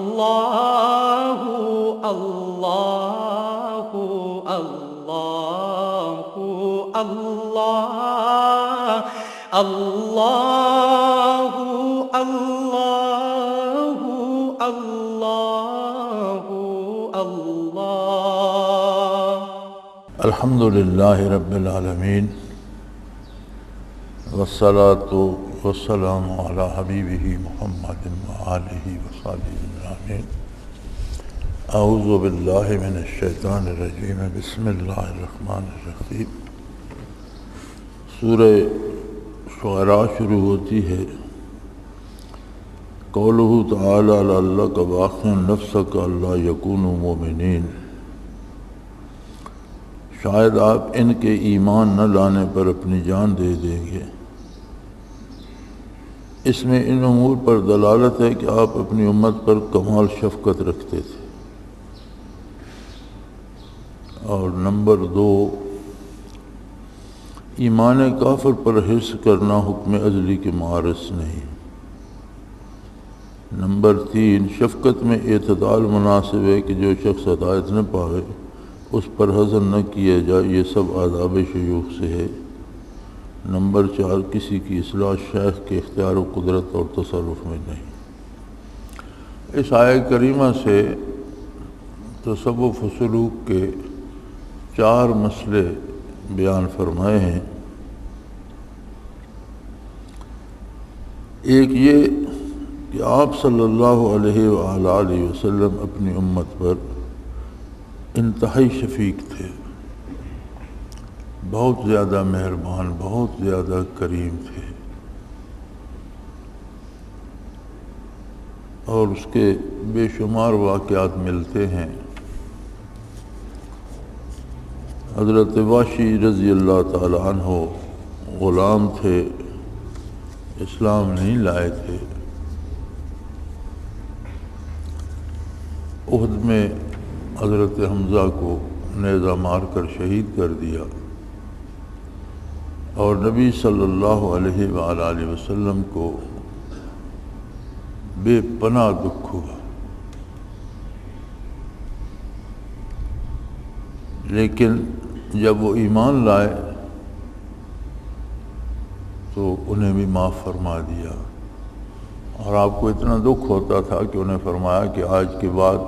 اللہ اللہ اللہ اللہ اللہ اللہ اللہ اللہ الحمد للہ رب العالمین والصلاة والسلام علی حبیبہ محمد وآلہ وصحبہ اجمعین۔ اعوذ باللہ من الشیطان الرجیم، بسم اللہ الرحمن الرحیم۔ سورہ شعراء شروع ہوتی ہے قولہ تعالی لعلک باخع نفسک الا یکونوا مؤمنین، شاید آپ ان کے ایمان نہ لانے پر اپنی جان دے دیں گے۔ اس میں ان امور پر دلالت ہے کہ آپ اپنی امت پر کمال شفقت رکھتے تھے۔ اور نمبر 2، ایمان کافر پر حرص کرنا حکم ازلی کے معارض نہیں۔ نمبر 3، شفقت میں اعتدال مناسب ہے کہ جو شخص ہدایت نہ پاوے اس پر حزن نہ کیا جائے، یہ سب آداب شیوخ سے ہے۔ نمبر 4، کسی کی اصلاح شیخ کے اختیار و قدرت اور تصرف میں نہیں۔ اس آیہ کریمہ سے تصوف و سلوک کے 4 مسئلے بیان فرمائے ہیں۔ ایک یہ کہ آپ صلی اللہ علیہ وآلہ وسلم اپنی امت پر انتہائی شفیق تھے، بہت زیادہ مہربان، بہت زیادہ کریم تھے، اور اس کے بے شمار واقعات ملتے ہیں۔ حضرت واشی رضی اللہ تعالی عنہ غلام تھے، اسلام نہیں لائے تھے۔ احد میں حضرت حمزہ کو نیزہ مار کر شہید کر دیا، اور نبی صلی اللہ علیہ وآلہ وسلم کو بے پناہ دکھ ہوا، لیکن جب وہ ایمان لائے تو انہیں بھی معاف فرما دیا۔ اور آپ کو اتنا دکھ ہوتا تھا کہ انہیں فرمایا کہ آج کے بعد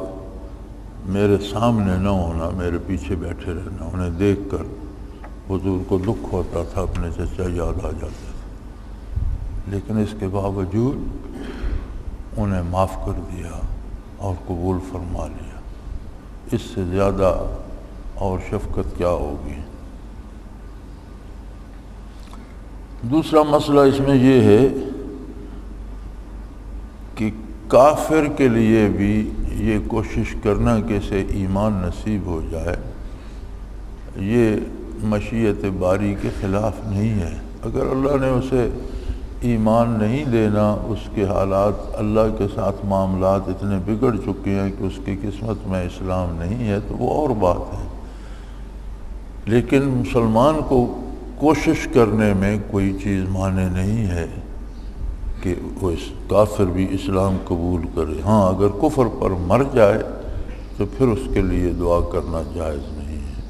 میرے سامنے نہ ہونا، میرے پیچھے بیٹھے رہنا۔ انہیں دیکھ کر حضور کو دکھ ہوتا تھا، اپنے چچا یاد آ جاتے تھے، لیکن اس کے باوجود انہیں معاف کر دیا اور قبول فرما لیا۔ اس سے زیادہ اور شفقت کیا ہوگی؟ دوسرا مسئلہ اس میں یہ ہے کہ کافر کے لیے بھی یہ کوشش کرنا کہ اسے ایمان نصیب ہو جائے، یہ مشیت باری کے خلاف نہیں ہے۔ اگر اللہ نے اسے ایمان نہیں دینا، اس کے حالات اللہ کے ساتھ معاملات اتنے بگڑ چکے ہیں کہ اس کی قسمت میں اسلام نہیں ہے تو وہ اور بات ہے، لیکن مسلمان کو کوشش کرنے میں کوئی چیز مانے نہیں ہے کہ وہ اس کافر بھی اسلام قبول کرے۔ ہاں، اگر کفر پر مر جائے تو پھر اس کے لیے دعا کرنا جائز نہیں ہے۔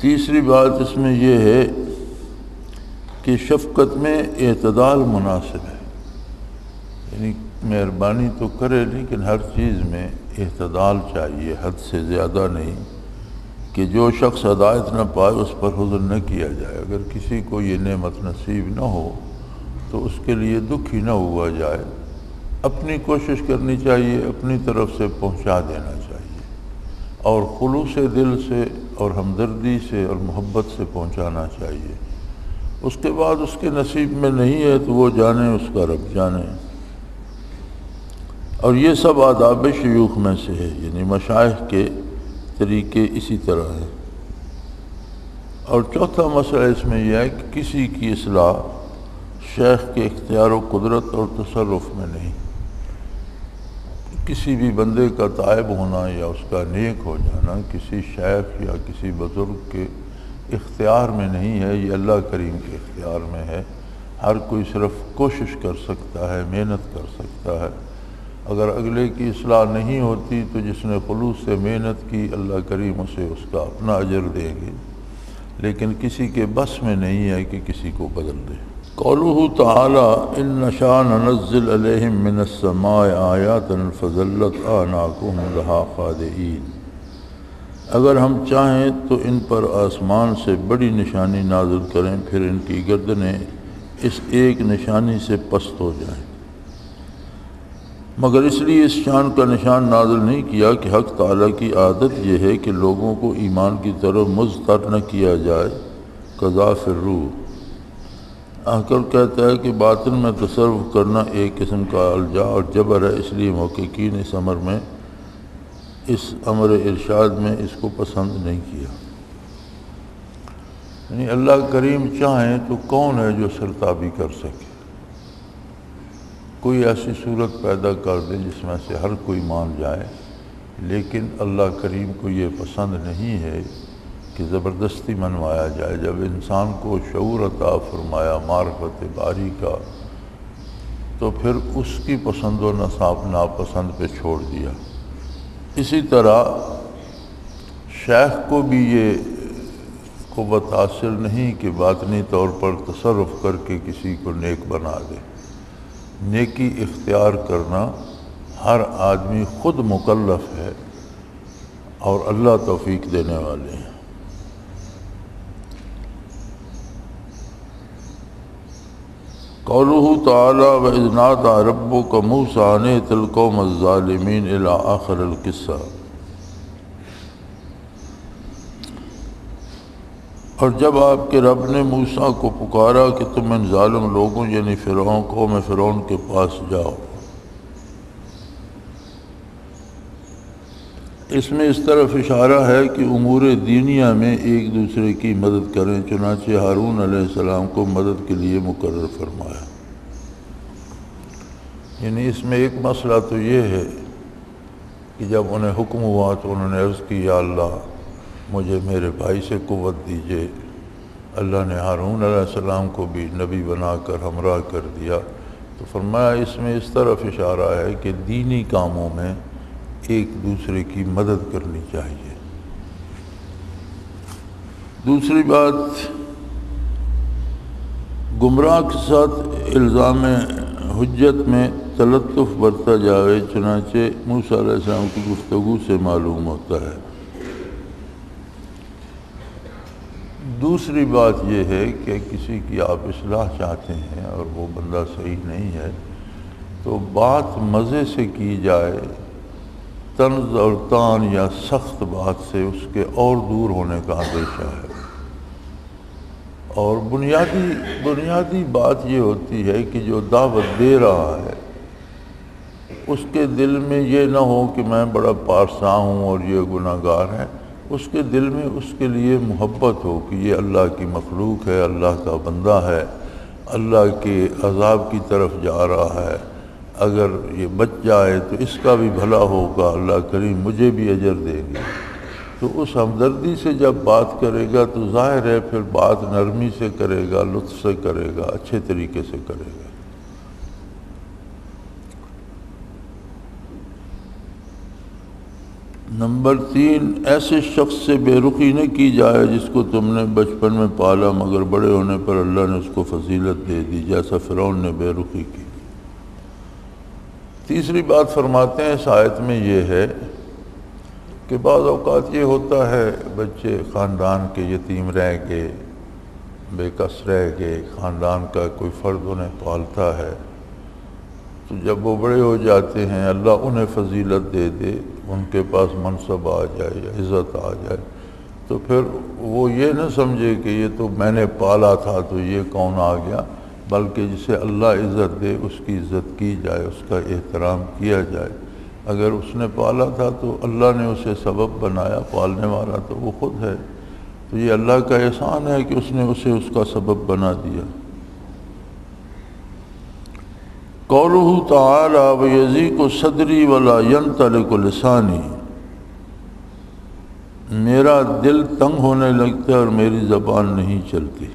تیسری بات اس میں یہ ہے کہ شفقت میں اعتدال مناسب ہے، یعنی مہربانی تو کرے لیکن ہر چیز میں اعتدال چاہیے، حد سے زیادہ نہیں، کہ جو شخص ہدایت نہ پائے اس پر حزن نہ کیا جائے۔ اگر کسی کو یہ نعمت نصیب نہ ہو تو اس کے لیے دکھ ہی نہ ہوا جائے، اپنی کوشش کرنی چاہیے، اپنی طرف سے پہنچا دینا چاہیے، اور خلوص دل سے اور ہمدردی سے اور محبت سے پہنچانا چاہیے۔ اس کے بعد اس کے نصیب میں نہیں ہے تو وہ جانے، اس کا رب جانے۔ اور یہ سب آداب شیوخ میں سے ہے، یعنی مشائخ کے طریقے اسی طرح ہیں۔ اور چوتھا مسئلہ اس میں یہ ہے کہ کسی کی اصلاح شیخ کے اختیار و قدرت اور تصرف میں نہیں۔ کسی بھی بندے کا تائب ہونا یا اس کا نیک ہو جانا کسی شیخ یا کسی بزرگ کے اختیار میں نہیں ہے، یہ اللہ کریم کے اختیار میں ہے۔ ہر کوئی صرف کوشش کر سکتا ہے، محنت کر سکتا ہے۔ اگر اگلے کی اصلاح نہیں ہوتی تو جس نے خلوص سے محنت کی اللہ کریم اسے اس کا اپنا اجر دیں گے، لیکن کسی کے بس میں نہیں ہے کہ کسی کو بدل دے۔ قولہ تعالی ان نشاء ننزل علیہم من السماء آیات فظلت اعناقهم لها خاضعین، اگر ہم چاہیں تو ان پر آسمان سے بڑی نشانی نازل کریں، پھر ان کی گردنیں اس ایک نشانی سے پست ہو جائیں، مگر اس لیے اس شان کا نشان نازل نہیں کیا کہ حق تعالیٰ کی عادت یہ ہے کہ لوگوں کو ایمان کی طرف مضطر نہ کیا جائے۔ قذاف الروح عقل کہتا ہے کہ باطن میں تصرف کرنا ایک قسم کا الجا اور جبر ہے، اس لیے محققین اس امر ارشاد میں اس کو پسند نہیں کیا۔ یعنی اللہ کریم چاہیں تو کون ہے جو سرتابی کر سکے؟ کوئی ایسی صورت پیدا کر دے جس میں سے ہر کوئی مان جائے، لیکن اللہ کریم کو یہ پسند نہیں ہے کہ زبردستی منوایا جائے۔ جب انسان کو شعور عطا فرمایا معرفت باری کا، تو پھر اس کی پسند و ناپسند پہ چھوڑ دیا۔ اسی طرح شیخ کو بھی یہ قوت حاصل نہیں کہ باطنی طور پر تصرف کر کے کسی کو نیک بنا دے۔ نیکی اختیار کرنا ہر آدمی خود مکلف ہے، اور اللہ توفیق دینے والے ہیں۔ قولہ تعالی وَإِذْ نَادَىٰ رَبُّكَ مُوسَىٰ أَنِ ائْتِ الْقَوْمَ الظَّالِمِينَ إِلَىٰ آخِرِ القصہ۔ اور جب آپ کے رب نے موسیٰ کو پکارا کہ تم ان ظالم لوگوں یعنی فرعون قوم فرعون کے پاس جاؤ، اس میں اس طرف اشارہ ہے کہ امور دینیہ میں ایک دوسرے کی مدد کریں، چنانچہ ہارون علیہ السلام کو مدد کے لیے مقرر فرمایا۔ یعنی اس میں ایک مسئلہ تو یہ ہے کہ جب انہیں حکم ہوا تو انہوں نے عرض کی یا اللہ مجھے میرے بھائی سے قوت دیجئے۔ اللہ نے ہارون علیہ السلام کو بھی نبی بنا کر ہمراہ کر دیا، تو فرمایا اس میں اس طرف اشارہ ہے کہ دینی کاموں میں ایک دوسرے کی مدد کرنی چاہیے۔ دوسری بات، گمراہ کے ساتھ الزام حجت میں تلطف برتا جائے، چنانچہ موسیٰ علیہ السلام کی گفتگو سے معلوم ہوتا ہے۔ دوسری بات یہ ہے کہ کسی کی آپ اصلاح چاہتے ہیں اور وہ بندہ صحیح نہیں ہے، تو بات مزے سے کی جائے، طنز اور طعن یا سخت بات سے اس کے اور دور ہونے کا اندیشہ ہے۔ اور بنیادی بات یہ ہوتی ہے کہ جو دعوت دے رہا ہے اس کے دل میں یہ نہ ہو کہ میں بڑا پارسا ہوں اور یہ گناہ گار ہے، اس کے دل میں اس کے لیے محبت ہو کہ یہ اللہ کی مخلوق ہے، اللہ کا بندہ ہے، اللہ کے عذاب کی طرف جا رہا ہے، اگر یہ بچ جائے تو اس کا بھی بھلا ہوگا، اللہ کریم مجھے بھی اجر دے گے۔ تو اس ہمدردی سے جب بات کرے گا تو ظاہر ہے پھر بات نرمی سے کرے گا، لطف سے کرے گا، اچھے طریقے سے کرے گا۔ نمبر 3، ایسے شخص سے بے رخی نہ کی جائے جس کو تم نے بچپن میں پالا مگر بڑے ہونے پر اللہ نے اس کو فضیلت دے دی، جیسا فرعون نے بے رخی کی۔ تیسری بات فرماتے ہیں اس آیت میں یہ ہے کہ بعض اوقات یہ ہوتا ہے بچے خاندان کے یتیم رہ گئے، بے کس رہ گئے، خاندان کا کوئی فرد انہیں پالتا ہے، تو جب وہ بڑے ہو جاتے ہیں اللہ انہیں فضیلت دے دے، ان کے پاس منصب آ جائے یا عزت آ جائے، تو پھر وہ یہ نہ سمجھے کہ یہ تو میں نے پالا تھا تو یہ کون آ گیا، بلکہ جسے اللہ عزت دے اس کی عزت کی جائے، اس کا احترام کیا جائے۔ اگر اس نے پالا تھا تو اللہ نے اسے سبب بنایا، پالنے والا تو وہ خود ہے، تو یہ اللہ کا احسان ہے کہ اس نے اسے اس کا سبب بنا دیا۔ قولہ تعالی وَيَضِيقُ صَدْرِي وَلَا يَنطَلِقُ لِسَانِي، میرا دل تنگ ہونے لگتا ہے اور میری زبان نہیں چلتی۔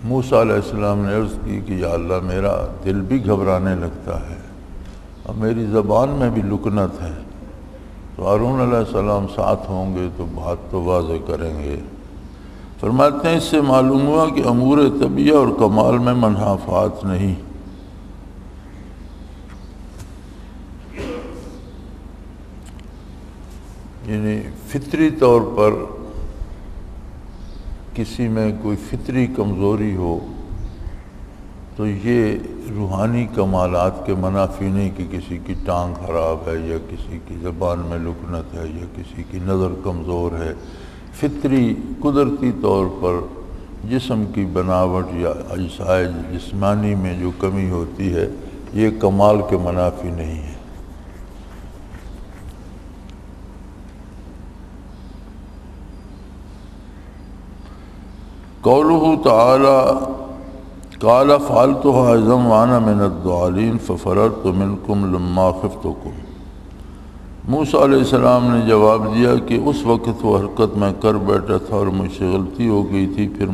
موسیٰ علیہ السلام نے عرض کی کہ یا اللہ میرا دل بھی گھبرانے لگتا ہے اور میری زبان میں بھی لکنت ہے، تو ہارون علیہ السلام ساتھ ہوں گے تو بات تو واضح کریں گے۔ فرماتے ہیں اس سے معلوم ہوا کہ امور طبیعہ اور کمال میں منحافات نہیں، یعنی فطری طور پر کسی میں کوئی فطری کمزوری ہو تو یہ روحانی کمالات کے منافی نہیں کہ کسی کی ٹانگ خراب ہے یا کسی کی زبان میں لکنت ہے یا کسی کی نظر کمزور ہے۔ فطری قدرتی طور پر جسم کی بناوٹ یا اجزاء جسمانی میں جو کمی ہوتی ہے یہ کمال کے منافی نہیں ہے۔ قولہ تعالی قال فعلتها اذا وانا من الضالین ففررت منکم لما خفتکم۔ موسیٰ علیہ السلام نے جواب دیا کہ اس وقت وہ حرکت میں کر بیٹھا تھا اور مجھ سے غلطی ہو گئی تھی، پھر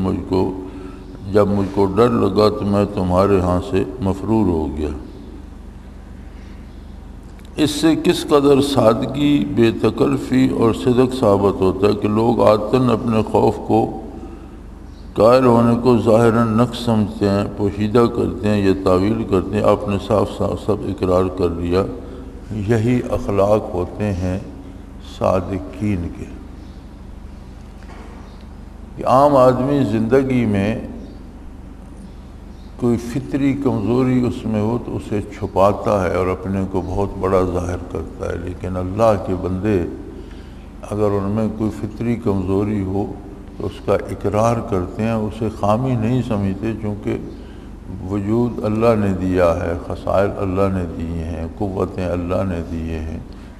جب مجھ کو ڈر لگا تو میں تمہارے ہاں سے مفرور ہو گیا۔ اس سے کس قدر سادگی، بے تکلفی اور صدق ثابت ہوتا ہے کہ لوگ عادتاً اپنے خوف کو قائل ہونے کو ظاہراً نقص سمجھتے ہیں، پوشیدہ کرتے ہیں یا تعویل کرتے ہیں۔ آپ نے صاف سب اقرار کر لیا۔ یہی اخلاق ہوتے ہیں صادقین کے کہ عام آدمی زندگی میں کوئی فطری کمزوری اس میں ہو تو اسے چھپاتا ہے اور اپنے کو بہت بڑا ظاہر کرتا ہے، لیکن اللہ کے بندے اگر ان میں کوئی فطری کمزوری ہو تو اس کا اقرار کرتے ہیں، اسے خامی نہیں سمجھتے، چونکہ وجود اللہ نے دیا ہے، خصائل اللہ نے دیے ہیں، قوتیں اللہ نے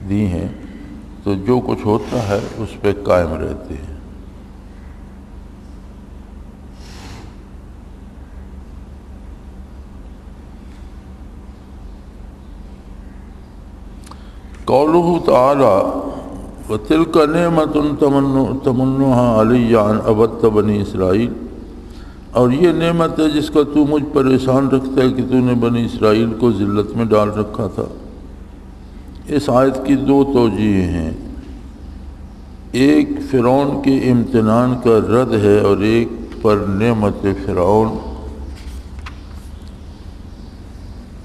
دی ہیں، تو جو کچھ ہوتا ہے اس پہ قائم رہتے ہیں۔ قولہ تعالی وَتِلْكَ نِعْمَةٌ تَمُنُّهَا عَلَيَّ أَنْ عَبَدْتَ بَنِي اسرائیل، اور یہ نعمت ہے جس کا تو مجھ پر احسان رکھتا ہے کہ تو نے بنی اسرائیل کو ذلت میں ڈال رکھا تھا۔ اس آیت کی دو توجیہ ہیں، ایک فرعون کے امتنان کا رد ہے اور ایک پر نعمت فرعون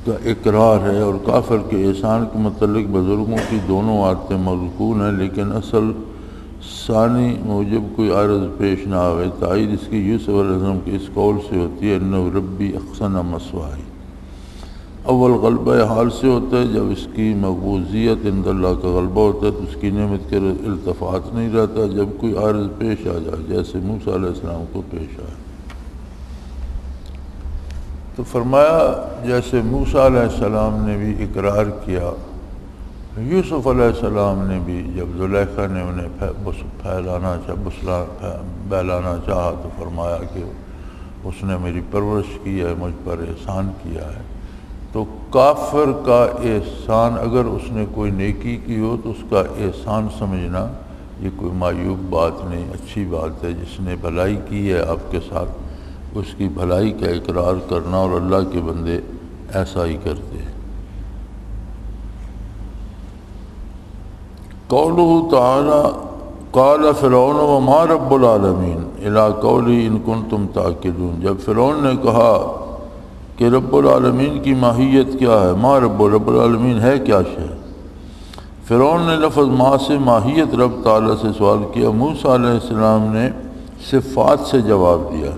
کا اقرار ہے، اور کافر کے احسان کے متعلق بزرگوں کی دونوں آیتیں موزون ہیں، لیکن اصل ثانی موجب کوئی عرض پیش نہ آئے۔ تائید اس کی یوسف علیہ السلام کے اس قول سے ہوتی ہے انہ ربی احسن مثوائی۔ اول غلبہ حال سے ہوتا ہے، جب اس کی مقبوضیت عند اللہ کا غلبہ ہوتا ہے تو اس کی نعمت کے التفات نہیں رہتا، جب کوئی عرض پیش آ جائے جیسے موسیٰ علیہ السلام کو پیش آئے۔ تو فرمایا جیسے موسیٰ علیہ السلام نے بھی اقرار کیا، یوسف علیہ السلام نے بھی جب زلیخا نے انہیں بہلانا چاہا تو فرمایا کہ اس نے میری پرورش کی ہے، مجھ پر احسان کیا ہے۔ تو کافر کا احسان اگر اس نے کوئی نیکی کی ہو تو اس کا احسان سمجھنا یہ کوئی معیوب بات نہیں، اچھی بات ہے۔ جس نے بھلائی کی ہے آپ کے ساتھ اس کی بھلائی کا اقرار کرنا، اور اللہ کے بندے ایسا ہی کرتے ہیں۔ قولہ تعالی قال فرعون وما رب العالمین الی قولی ان کنتم تعقلون، جب فرعون نے کہا کہ رب العالمین کی ماہیت کیا ہے، ما رب العالمین ہے کیا شے، فرعون نے لفظ ما سے ماہیت رب تعالیٰ سے سوال کیا۔ موسیٰ علیہ السلام نے صفات سے جواب دیا۔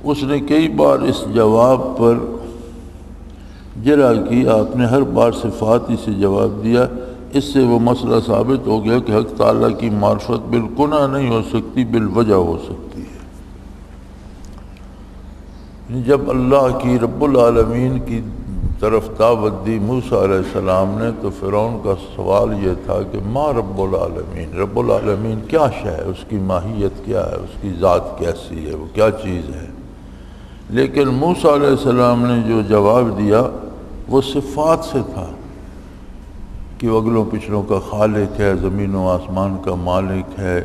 اس نے کئی بار اس جواب پر جرا کی، آپ نے ہر بار صفات ہی سے جواب دیا۔ اس سے وہ مسئلہ ثابت ہو گیا کہ حق تعالیٰ کی معرفت بالکنا نہیں ہو سکتی، بالوجہ ہو سکتی ہے۔ جب اللہ کی رب العالمین کی طرف دعوت دی موسیٰ علیہ السلام نے تو فرعون کا سوال یہ تھا کہ ما رب العالمین، رب العالمین کیا شے ہے، اس کی ماہیت کیا ہے، اس کی ذات کیسی ہے، وہ کیا چیز ہے۔ لیکن موسیٰ علیہ السلام نے جو جواب دیا وہ صفات سے تھا کہ وہ اگلوں پچھلوں کا خالق ہے، زمین و آسمان کا مالک ہے،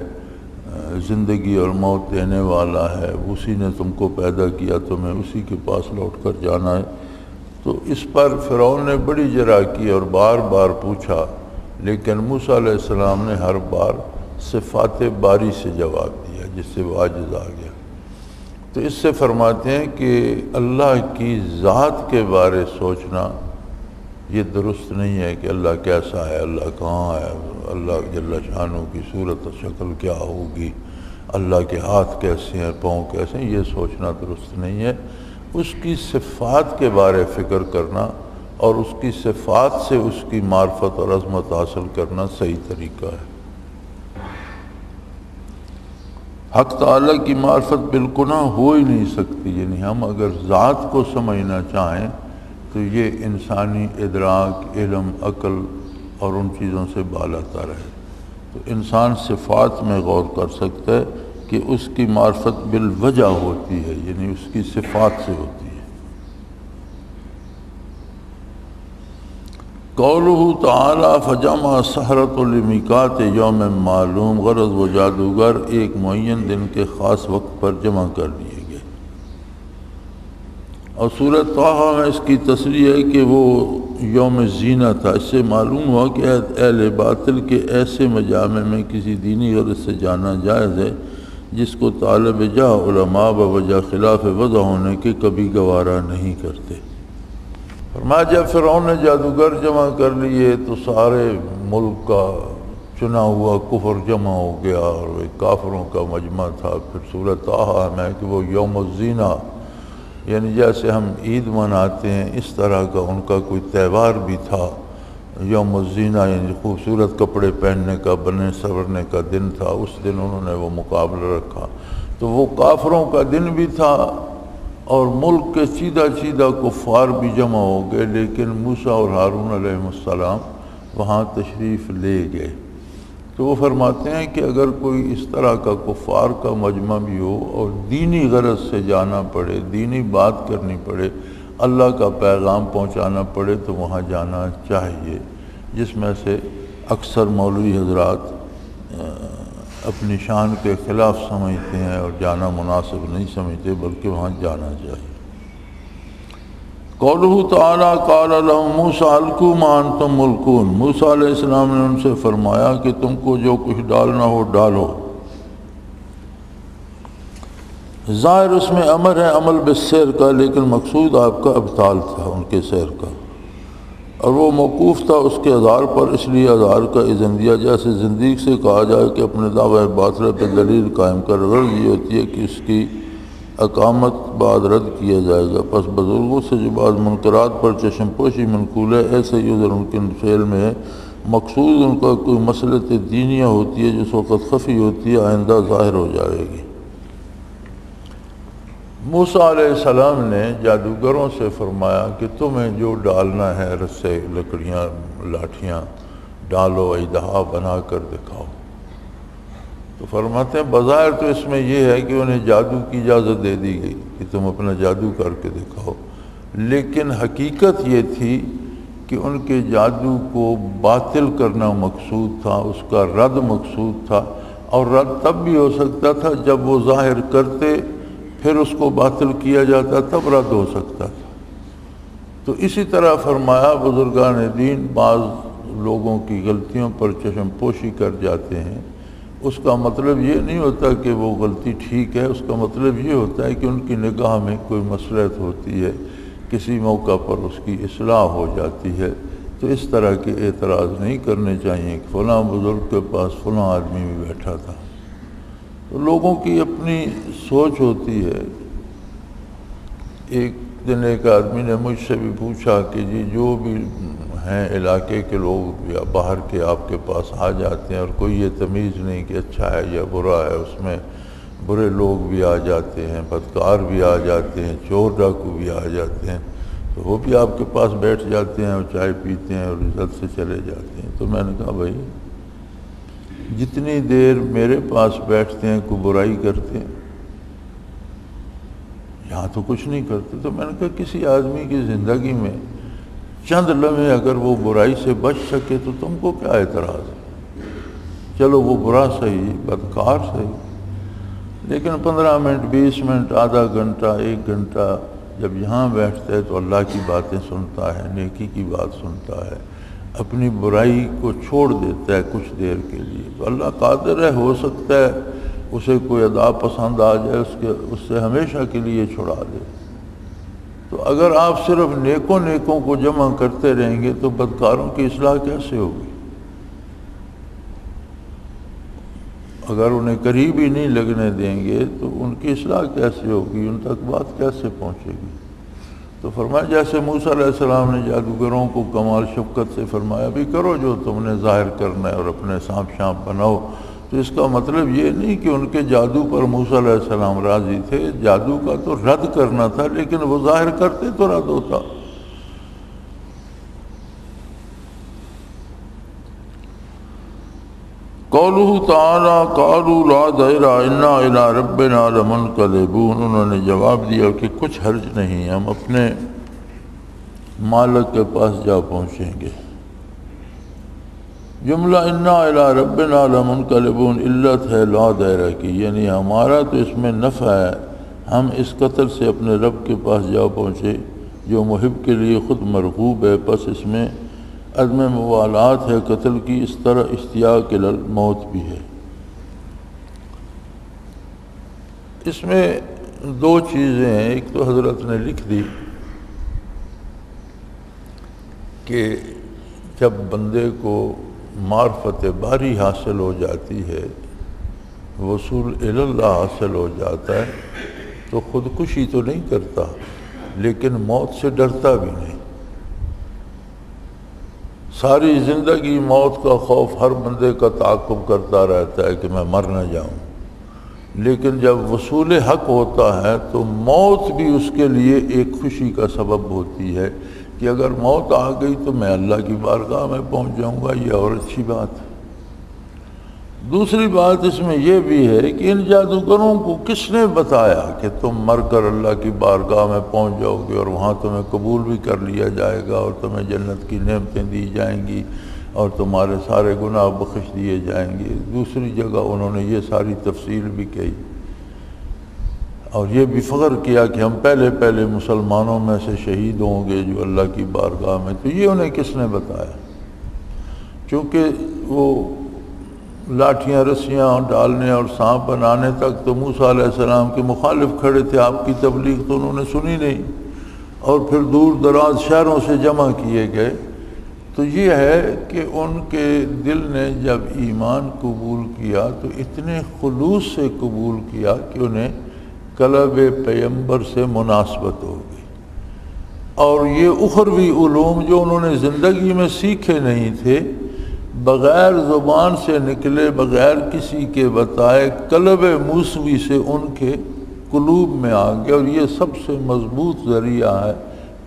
زندگی اور موت دینے والا ہے، اسی نے تم کو پیدا کیا، تمہیں اسی کے پاس لوٹ کر جانا ہے۔ تو اس پر فرعون نے بڑی جرأت کی اور بار بار پوچھا، لیکن موسیٰ علیہ السلام نے ہر بار صفات باری سے جواب دیا، جس سے وہ عاجز آ گیا۔ تو اس سے فرماتے ہیں کہ اللہ کی ذات کے بارے سوچنا یہ درست نہیں ہے کہ اللہ کیسا ہے، اللہ کہاں ہے، اللہ جل شانہ کی صورت و شکل کیا ہوگی، اللہ کے ہاتھ کیسے ہیں، پاؤں کیسے ہیں، یہ سوچنا درست نہیں ہے۔ اس کی صفات کے بارے فکر کرنا اور اس کی صفات سے اس کی معرفت اور عظمت حاصل کرنا صحیح طریقہ ہے۔ حق تعالیٰ کی معرفت بالگناہ ہو ہی نہیں سکتی، یعنی ہم اگر ذات کو سمجھنا چاہیں تو یہ انسانی ادراک، علم، عقل اور ان چیزوں سے بالا تر ہے۔ تو انسان صفات میں غور کر سکتا ہے کہ اس کی معرفت بالوجہ ہوتی ہے، یعنی اس کی صفات سے ہوتی ہے۔ قولہ تعالی فجمع السحرۃ لمیقات یوم معلوم، غرض وہ جادوگر ایک معین دن کے خاص وقت پر جمع کر لیے گئے۔ اور سورۃ طٰہٰ میں اس کی تصریح ہے کہ وہ یوم زینہ تھا۔ اس سے معلوم ہوا کہ اہل باطل کے ایسے مجامع میں کسی دینی غرض سے جانا جائز ہے جس کو طالب جاہ علماء بوجہ خلاف وضع ہونے کے کبھی گوارا نہیں کرتے۔ فرمایا جب فرعون نے جادوگر جمع کر لیے تو سارے ملک کا چنا ہوا کفر جمع ہو گیا اور وہ کافروں کا مجمع تھا۔ پھر سورۃ طٰہٰ میں کہ وہ یوم الزینہ، یعنی جیسے ہم عید مناتے ہیں اس طرح کا ان کا کوئی تہوار بھی تھا۔ یوم الزینہ یعنی خوبصورت کپڑے پہننے کا، بننے سنورنے کا دن تھا، اس دن انہوں نے وہ مقابلہ رکھا۔ تو وہ کافروں کا دن بھی تھا اور ملک کے سیدھا کفار بھی جمع ہو گئے، لیکن موسیٰ اور ہارون علیہ السلام وہاں تشریف لے گئے۔ تو وہ فرماتے ہیں کہ اگر کوئی اس طرح کا کفار کا مجمع بھی ہو اور دینی غرض سے جانا پڑے، دینی بات کرنی پڑے، اللہ کا پیغام پہنچانا پڑے تو وہاں جانا چاہیے، جس میں سے اکثر مولوی حضرات اپنی شان کے خلاف سمجھتے ہیں اور جانا مناسب نہیں سمجھتے، بلکہ وہاں جانا چاہیے۔ قولہ تعالیٰ قال لهم موسیٰ القوا ما انتم ملقون، موسیٰ علیہ السلام نے ان سے فرمایا کہ تم کو جو کچھ ڈالنا ہو ڈالو۔ ظاہر اس میں امر ہے عمل بالسیر کا، لیکن مقصود آپ کا ابطال تھا ان کے سیر کا، اور وہ موقوف تھا اس کے اظہار پر، اس لیے اظہار کا اذن دیا جیسے زندیق سے کہا جائے کہ اپنے دعوی باطل پہ دلیل قائم کر۔ غرض یہ ہوتی ہے کہ اس کی اقامت بعد رد کیا جائے گا۔ پس بزرگوں سے جو بعض منکرات پر چشم پوشی منقول ہے، ایسے ہی ادھر ان کے فعل میں ہے۔ مقصود ان کا کوئی مسئلۃ دینیہ ہوتی ہے جس وقت خفی ہوتی ہے، آئندہ ظاہر ہو جائے گی۔ موسیٰ علیہ السلام نے جادوگروں سے فرمایا کہ تمہیں جو ڈالنا ہے رسے، لکڑیاں، لاٹھیاں ڈالو، اژدہا بنا کر دکھاؤ۔ تو فرماتے ہیں بظاہر تو اس میں یہ ہے کہ انہیں جادو کی اجازت دے دی گئی کہ تم اپنا جادو کر کے دکھاؤ، لیکن حقیقت یہ تھی کہ ان کے جادو کو باطل کرنا مقصود تھا، اس کا رد مقصود تھا، اور رد تب بھی ہو سکتا تھا جب وہ ظاہر کرتے پھر اس کو باطل کیا جاتا، تب رد ہو سکتا تھا۔ تو اسی طرح فرمایا بزرگان دین بعض لوگوں کی غلطیوں پر چشم پوشی کر جاتے ہیں، اس کا مطلب یہ نہیں ہوتا کہ وہ غلطی ٹھیک ہے، اس کا مطلب یہ ہوتا ہے کہ ان کی نگاہ میں کوئی مصلحت ہوتی ہے، کسی موقع پر اس کی اصلاح ہو جاتی ہے۔ تو اس طرح کے اعتراض نہیں کرنے چاہیے کہ فلاں بزرگ کے پاس فلاں آدمی بھی بیٹھا تھا۔ تو لوگوں کی اپنی سوچ ہوتی ہے۔ ایک دن ایک آدمی نے مجھ سے بھی پوچھا کہ جی جو بھی ہیں علاقے کے لوگ یا باہر کے آپ کے پاس آ جاتے ہیں اور کوئی یہ تمیز نہیں کہ اچھا ہے یا برا ہے، اس میں برے لوگ بھی آ جاتے ہیں، بدکار بھی آ جاتے ہیں، چور ڈاکو بھی آ جاتے ہیں، تو وہ بھی آپ کے پاس بیٹھ جاتے ہیں اور چائے پیتے ہیں اور عزت سے چلے جاتے ہیں۔ تو میں نے کہا بھائی جتنی دیر میرے پاس بیٹھتے ہیں کوئی برائی کرتے ہیں، یہاں تو کچھ نہیں کرتے۔ تو میں نے کہا کسی آدمی کی زندگی میں چند لمحے اگر وہ برائی سے بچ سکے تو تم کو کیا اعتراض ہے؟ چلو وہ برا صحیح، بدکار صحیح، لیکن 15 منٹ 20 منٹ آدھا گھنٹہ 1 گھنٹہ جب یہاں بیٹھتا ہے تو اللہ کی باتیں سنتا ہے، نیکی کی بات سنتا ہے، اپنی برائی کو چھوڑ دیتا ہے کچھ دیر کے لیے، تو اللہ قادر ہے، ہو سکتا ہے اسے کوئی ادا پسند آ جائے، اس سے ہمیشہ کے لیے چھڑا دے۔ تو اگر آپ صرف نیکوں کو جمع کرتے رہیں گے تو بدکاروں کی اصلاح کیسے ہوگی؟ اگر انہیں قریب ہی نہیں لگنے دیں گے تو ان کی اصلاح کیسے ہوگی، ان تک بات کیسے پہنچے گی؟ تو فرمایا جیسے موسیٰ علیہ السلام نے جادوگروں کو کمال شفقت سے فرمایا بھی کرو جو تم نے ظاہر کرنا ہے اور اپنے سانپ شانپ بناؤ، تو اس کا مطلب یہ نہیں کہ ان کے جادو پر موسیٰ علیہ السلام راضی تھے، جادو کا تو رد کرنا تھا، لیکن وہ ظاہر کرتے تو رد ہوتا۔ قولہ تعالیٰ قالوا لا ضیر انا الی ربنا لمنقلبون، انہوں نے جواب دیا کہ کچھ حرج نہیں، ہم اپنے مالک کے پاس جا پہنچیں گے۔ جملہ انا الی ربنا لمنقلبون علت ہے لا دائرہ کی، یعنی ہمارا تو اس میں نفع ہے، ہم اس قتل سے اپنے رب کے پاس جا پہنچے جو محب کے لیے خود مرغوب ہے، پس اس میں عدم موالات ہے قتل کی، اس طرح اشتیاق الموت بھی ہے۔ اس میں 2 چیزیں ہیں، ایک تو حضرت نے لکھ دی کہ جب بندے کو معرفت باری حاصل ہو جاتی ہے، وصول الی اللہ حاصل ہو جاتا ہے، تو خودکشی تو نہیں کرتا لیکن موت سے ڈرتا بھی نہیں۔ ساری زندگی موت کا خوف ہر بندے کا تعاقب کرتا رہتا ہے کہ میں مر نہ جاؤں، لیکن جب وصول حق ہوتا ہے تو موت بھی اس کے لیے ایک خوشی کا سبب ہوتی ہے کہ اگر موت آ گئی تو میں اللہ کی بارگاہ میں پہنچ جاؤں گا، یہ اور اچھی بات ہے۔ دوسری بات اس میں یہ بھی ہے کہ ان جادوگروں کو کس نے بتایا کہ تم مر کر اللہ کی بارگاہ میں پہنچ جاؤ گے اور وہاں تمہیں قبول بھی کر لیا جائے گا اور تمہیں جنت کی نعمتیں دی جائیں گی اور تمہارے سارے گناہ بخش دیے جائیں گے؟ دوسری جگہ انہوں نے یہ ساری تفصیل بھی کہی اور یہ بھی فخر کیا کہ ہم پہلے مسلمانوں میں سے شہید ہوں گے جو اللہ کی بارگاہ میں۔ تو یہ انہیں کس نے بتایا؟ چونکہ وہ لاٹھیاں رسیاں ڈالنے اور سانپ بنانے تک تو موسیٰ علیہ السلام کے مخالف کھڑے تھے، آپ کی تبلیغ تو انہوں نے سنی نہیں، اور پھر دور دراز شہروں سے جمع کیے گئے۔ تو یہ ہے کہ ان کے دل نے جب ایمان قبول کیا تو اتنے خلوص سے قبول کیا کہ انہیں قلب پیغمبر سے مناسبت ہو گئی، اور یہ اخروی علوم جو انہوں نے زندگی میں سیکھے نہیں تھے، بغیر زبان سے نکلے، بغیر کسی کے بتائے، قلب موسوی سے ان کے قلوب میں آ گیا، اور یہ سب سے مضبوط ذریعہ ہے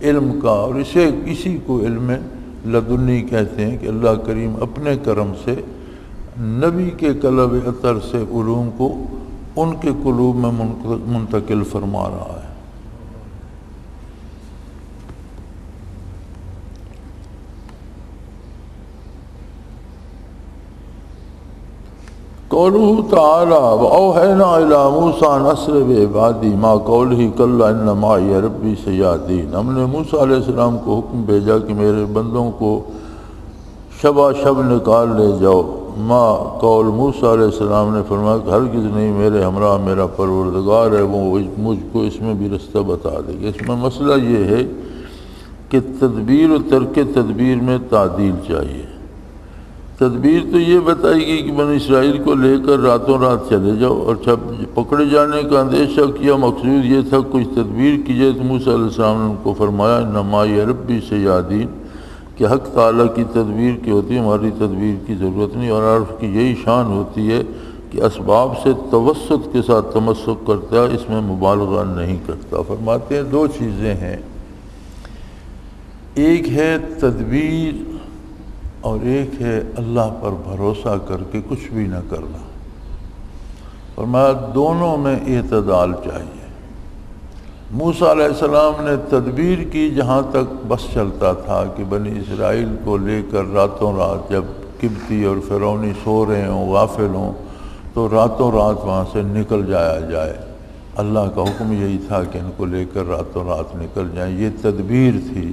علم کا، اور اسی کو علم لدنی کہتے ہیں کہ اللہ کریم اپنے کرم سے نبی کے قلب اطہر سے علوم کو ان کے قلوب میں منتقل فرما رہا ہے۔ قولہ تعالیٰ وَأَوْحَيْنَا إِلَىٰ مُوسَىٰ أَنْ أَسْرِ بِعِبَادِي مَا قَوْلِهِ كَلَّا إِنَّ مَعِيَ رَبِّي سَيَهْدِينِ، ہم نے موسیٰ علیہ السلام کو حکم بھیجا کہ میرے بندوں کو شبہ شب نکال لے جاؤ۔ ما قول موسیٰ علیہ السلام نے فرمایا کہ ہرگز نہیں، میرے ہمراہ میرا پروردگار ہے، وہ مجھ کو اس میں بھی رستہ بتا دے گا۔ اس میں مسئلہ یہ ہے کہ تدبیر و ترک تدبیر میں تعدیل چاہیے۔ تدبیر تو یہ بتائی گئی کہ بنی اسرائیل کو لے کر راتوں رات چلے جاؤ، اور جب پکڑے جانے کا اندیشہ کیا، مقصود یہ تھا کچھ تدبیر کیجئے، تو موسیٰ علیہ السلام نے ان کو فرمایا اِنَّ مَعِیَ رَبِّی سَیَہْدِینِ، کہ حق تعالیٰ کی تدبیر کی ہوتی ہے، ہماری تدبیر کی ضرورت نہیں۔ اور عرف کی یہی شان ہوتی ہے کہ اسباب سے توسط کے ساتھ تمسک کرتا ہے، اس میں مبالغہ نہیں کرتا۔ فرماتے ہیں 2 چیزیں ہیں، ایک ہے تدبیر اور ایک ہے اللہ پر بھروسہ کر کے کچھ بھی نہ کرنا۔ فرمایا دونوں میں اعتدال چاہیے۔ موسیٰ علیہ السلام نے تدبیر کی جہاں تک بس چلتا تھا کہ بنی اسرائیل کو لے کر راتوں رات جب قبطی اور فرعونی سو رہے ہوں، غافل ہوں، تو راتوں رات وہاں سے نکل جایا جائے۔ اللہ کا حکم یہی تھا کہ ان کو لے کر راتوں رات نکل جائیں، یہ تدبیر تھی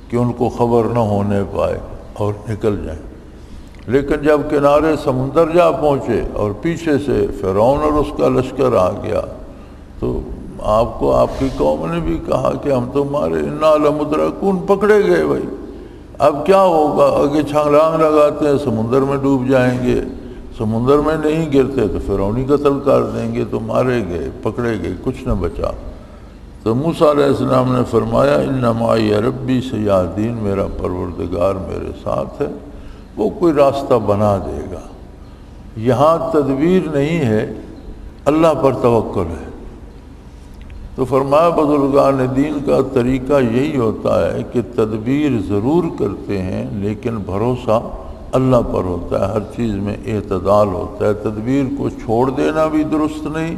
کہ ان کو خبر نہ ہونے پائے اور نکل جائیں۔ لیکن جب کنارے سمندر جا پہنچے اور پیچھے سے فرعون اور اس کا لشکر آ گیا تو آپ کو آپ کی قوم نے بھی کہا کہ ہم تمہارے انا لمدرکون، پکڑے گئے بھائی، اب کیا ہوگا؟ آگے چھلانگ لگاتے ہیں سمندر میں ڈوب جائیں گے، سمندر میں نہیں گرتے تو فرعونی قتل کر دیں گے، تو مارے گئے، پکڑے گئے، کچھ نہ بچا۔ تو موسیٰ علیہ السلام نے فرمایا ان معی ربی سیہدین، میرا پروردگار میرے ساتھ ہے، وہ کوئی راستہ بنا دے گا۔ یہاں تدبیر نہیں ہے، اللہ پر توکل ہے۔ تو فرمایا بزرگان دین کا طریقہ یہی ہوتا ہے کہ تدبیر ضرور کرتے ہیں لیکن بھروسہ اللہ پر ہوتا ہے، ہر چیز میں اعتدال ہوتا ہے۔ تدبیر کو چھوڑ دینا بھی درست نہیں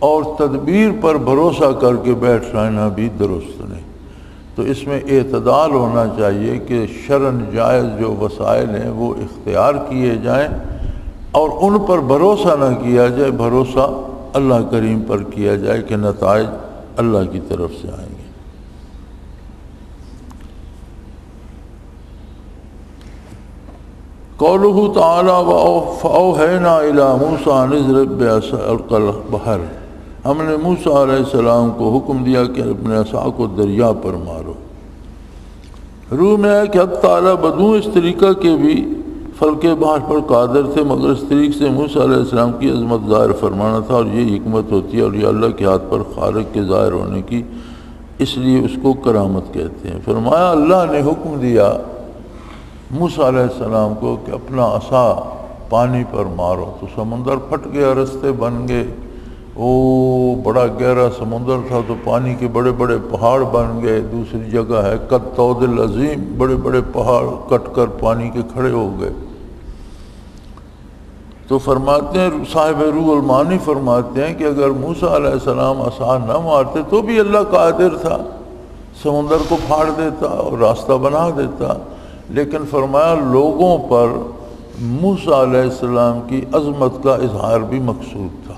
اور تدبیر پر بھروسہ کر کے بیٹھ رہنا بھی درست نہیں۔ تو اس میں اعتدال ہونا چاہیے کہ شرعاً جائز جو وسائل ہیں وہ اختیار کیے جائیں اور ان پر بھروسہ نہ کیا جائے، بھروسہ اللہ کریم پر کیا جائے کہ نتائج اللہ کی طرف سے آئیں گے۔ قولہ تعالیٰ فَأَوْحَيْنَا إِلَىٰ مُوسَىٰ أَنِ اضْرِب بِّعَصَاكَ الْبَحْرَ، ہم نے موسیٰ علیہ السلام کو حکم دیا کہ اپنے عصا کو دریا پر مارو۔ روح میں ہے کہ حق تعالیٰ بدون اس طریقہ کے بھی فلک بحر پر قادر تھے، مگر اس طریق سے موسیٰ علیہ السلام کی عظمت ظاہر فرمانا تھا، اور یہ حکمت ہوتی ہے اور یہ اللہ کے ہاتھ پر خالق کے ظاہر ہونے کی، اس لیے اس کو کرامت کہتے ہیں۔ فرمایا اللہ نے حکم دیا موسیٰ علیہ السلام کو کہ اپنا عصا پانی پر مارو، تو سمندر پھٹ گیا، رستے بن گئے، بڑا گہرا سمندر تھا تو پانی کے بڑے بڑے پہاڑ بن گئے۔ دوسری جگہ ہے قد طود العظیم، بڑے بڑے پہاڑ کٹ کر پانی کے کھڑے ہو گئے۔ تو فرماتے ہیں صاحب روح المعانی فرماتے ہیں کہ اگر موسیٰ علیہ السلام عصا نہ مارتے تو بھی اللہ قادر تھا، سمندر کو پھاڑ دیتا اور راستہ بنا دیتا، لیکن فرمایا لوگوں پر موسیٰ علیہ السلام کی عظمت کا اظہار بھی مقصود تھا۔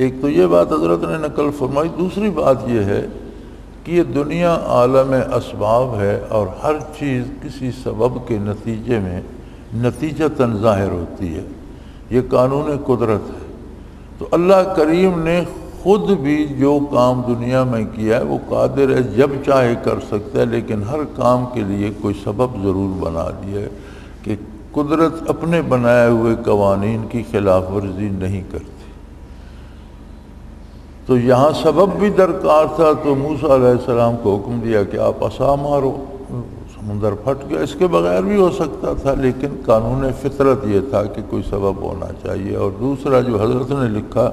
ایک تو یہ بات حضرت نے نقل فرمائی، دوسری بات یہ ہے کہ یہ دنیا عالم اسباب ہے اور ہر چیز کسی سبب کے نتیجے میں نتیجتاً ظاہر ہوتی ہے، یہ قانون قدرت ہے۔ تو اللہ کریم نے خود بھی جو کام دنیا میں کیا ہے وہ قادر ہے، جب چاہے کر سکتا ہے، لیکن ہر کام کے لیے کوئی سبب ضرور بنا دیا ہے کہ قدرت اپنے بنائے ہوئے قوانین کی خلاف ورزی نہیں کرتی۔ تو یہاں سبب بھی درکار تھا، تو موسیٰ علیہ السلام کو حکم دیا کہ آپ عصا مارو، سمندر پھٹ گیا۔ اس کے بغیر بھی ہو سکتا تھا، لیکن قانون فطرت یہ تھا کہ کوئی سبب ہونا چاہیے۔ اور دوسرا جو حضرت نے لکھا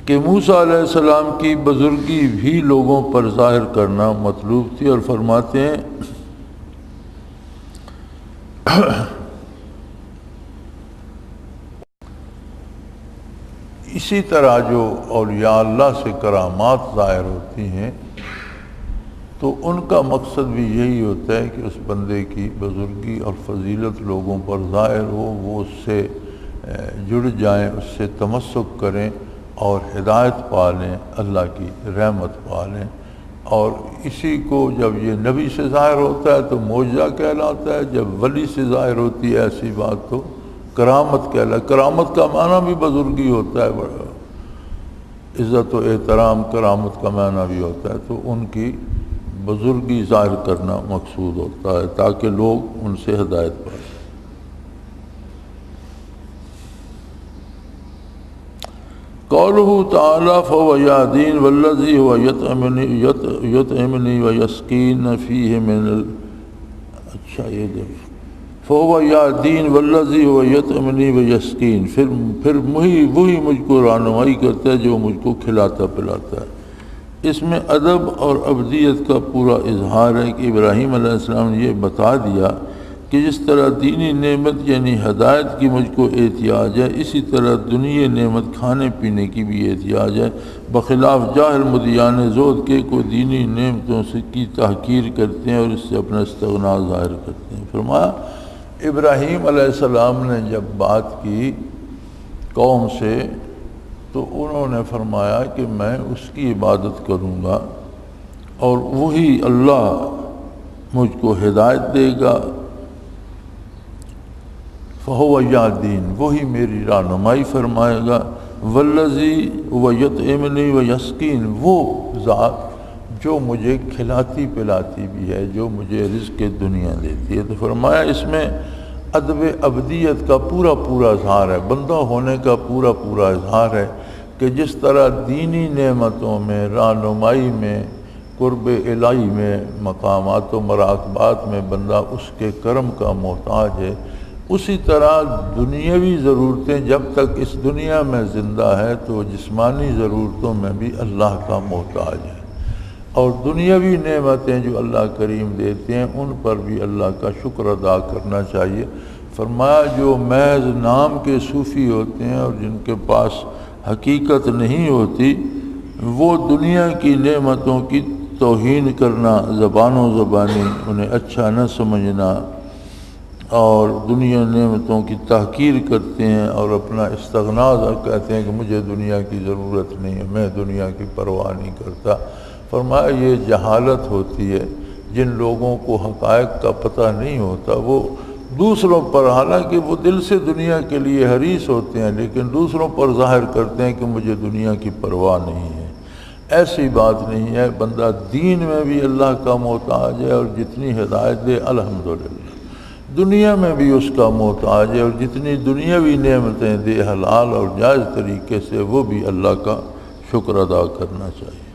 کہ موسیٰ علیہ السلام کی بزرگی بھی لوگوں پر ظاہر کرنا مطلوب تھی، اور فرماتے ہیں اسی طرح جو اولیاء اللہ سے کرامات ظاہر ہوتی ہیں تو ان کا مقصد بھی یہی ہوتا ہے کہ اس بندے کی بزرگی اور فضیلت لوگوں پر ظاہر ہو، وہ اس سے جڑ جائیں، اس سے تمسک کریں اور ہدایت پا لیں، اللہ کی رحمت پا لیں۔ اور اسی کو جب یہ نبی سے ظاہر ہوتا ہے تو معجزہ کہلاتا ہے، جب ولی سے ظاہر ہوتی ہے ایسی بات تو کرامت کہلاتا ہے۔ کرامت کا معنی بھی بزرگی ہوتا ہے، بڑا عزت و احترام کرامت کا معنی بھی ہوتا ہے، تو ان کی بزرگی ظاہر کرنا مقصود ہوتا ہے تاکہ لوگ ان سے ہدایت پائیں۔ قولہ تعالیٰ فَهُوَ يَهْدِينِ وَالَّذِي هُوَ يُطْعِمُنِي وَيَسْقِينِ فِيهِ مِنَ اچھا یہ دیکھ فَهُوَ يَهْدِينِ وَالَّذِي هُوَ يُطْعِمُنِي وَيَسْقِينِ، پھر وہی مجھ کو رہنمائی کرتا ہے جو مجھ کو کھلاتا پلاتا ہے۔ اس میں ادب اور عبدیت کا پورا اظہار ہے کہ ابراہیم علیہ السلام نے یہ بتا دیا کہ جس طرح دینی نعمت یعنی ہدایت کی مجھ کو احتیاج ہے، اسی طرح دنیا نعمت کھانے پینے کی بھی احتیاج ہے، بخلاف جاہل مدیان زہد کے کو دینی نعمتوں سے کی تحقیر کرتے ہیں اور اس سے اپنا استغنا ظاہر کرتے ہیں۔ فرمایا ابراہیم علیہ السلام نے جب بات کی قوم سے تو انہوں نے فرمایا کہ میں اس کی عبادت کروں گا اور وہی اللہ مجھ کو ہدایت دے گا، فہو یہدین، وہی میری رہنمائی فرمائے گا، والذی یطعمنی ویسقین، وہ ذات جو مجھے کھلاتی پلاتی بھی ہے، جو مجھے رزق دنیا دیتی ہے۔ تو فرمایا اس میں ادب عبدیت کا پورا پورا اظہار ہے، بندہ ہونے کا پورا پورا اظہار ہے کہ جس طرح دینی نعمتوں میں، رہنمائی میں، قرب الہی میں، مقامات و مراقبات میں بندہ اس کے کرم کا محتاج ہے، اسی طرح دنیاوی ضرورتیں جب تک اس دنیا میں زندہ ہے تو جسمانی ضرورتوں میں بھی اللہ کا محتاج ہے، اور دنیاوی نعمتیں جو اللہ کریم دیتے ہیں ان پر بھی اللہ کا شکر ادا کرنا چاہیے۔ فرمایا جو محض نام کے صوفی ہوتے ہیں اور جن کے پاس حقیقت نہیں ہوتی، وہ دنیا کی نعمتوں کی توہین کرنا، زبان و زبانی انہیں اچھا نہ سمجھنا اور دنیا نعمتوں کی تحقیر کرتے ہیں اور اپنا استغنا کہتے ہیں کہ مجھے دنیا کی ضرورت نہیں ہے، میں دنیا کی پرواہ نہیں کرتا۔ فرمایا یہ جہالت ہوتی ہے، جن لوگوں کو حقائق کا پتہ نہیں ہوتا وہ دوسروں پر، حالانکہ وہ دل سے دنیا کے لیے حریص ہوتے ہیں لیکن دوسروں پر ظاہر کرتے ہیں کہ مجھے دنیا کی پرواہ نہیں ہے۔ ایسی بات نہیں ہے، بندہ دین میں بھی اللہ کا محتاج ہے اور جتنی ہدایت دے الحمدللہ، دنیا میں بھی اس کا محتاج ہے اور جتنی دنیاوی نعمتیں دے حلال اور جائز طریقے سے وہ بھی اللہ کا شکر ادا کرنا چاہیے۔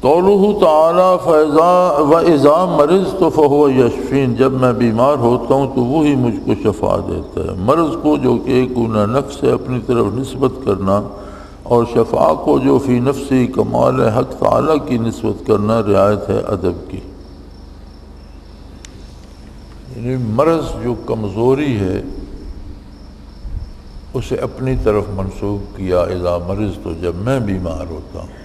قولہ تعالیٰ وَإِذَا مَرِضْتُ فَهُوَ يَشْفِينِ، جب میں بیمار ہوتا ہوں تو وہی مجھ کو شفا دیتا ہے۔ مرض کو جو کہ ایک گناہ نفس ہے اپنی طرف نسبت کرنا، اور شفا کو جو فی نفسی کمال حق تعالیٰ کی نسبت کرنا رعایت ہے ادب کی۔ یعنی مرض جو کمزوری ہے اسے اپنی طرف منسوب کیا، اذا مرض تو جب میں بیمار ہوتا ہوں،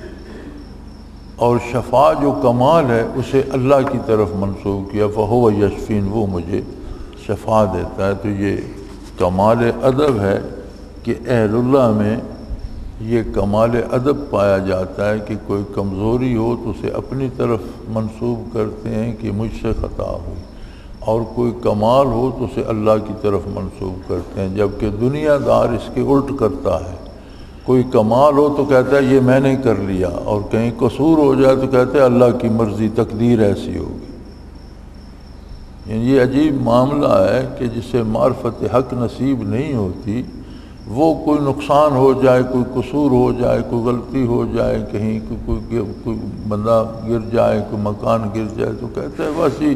اور شفا جو کمال ہے اسے اللہ کی طرف منسوب کیا، فہو یشفین، وہ مجھے شفا دیتا ہے۔ تو یہ کمال ادب ہے کہ اہل اللہ میں یہ کمال ادب پایا جاتا ہے کہ کوئی کمزوری ہو تو اسے اپنی طرف منسوب کرتے ہیں کہ مجھ سے خطا ہوئی، اور کوئی کمال ہو تو اسے اللہ کی طرف منسوب کرتے ہیں، جبکہ دنیا دار اس کے الٹ کرتا ہے۔ کوئی کمال ہو تو کہتا ہے یہ میں نے کر لیا، اور کہیں قصور ہو جائے تو کہتا ہے اللہ کی مرضی، تقدیر ایسی ہوگی۔ یعنی یہ عجیب معاملہ ہے کہ جسے معرفت حق نصیب نہیں ہوتی، وہ کوئی نقصان ہو جائے، کوئی قصور ہو جائے، کوئی غلطی ہو جائے، کہیں کوئی بندہ گر جائے، کوئی مکان گر جائے تو کہتا ہے بس یہ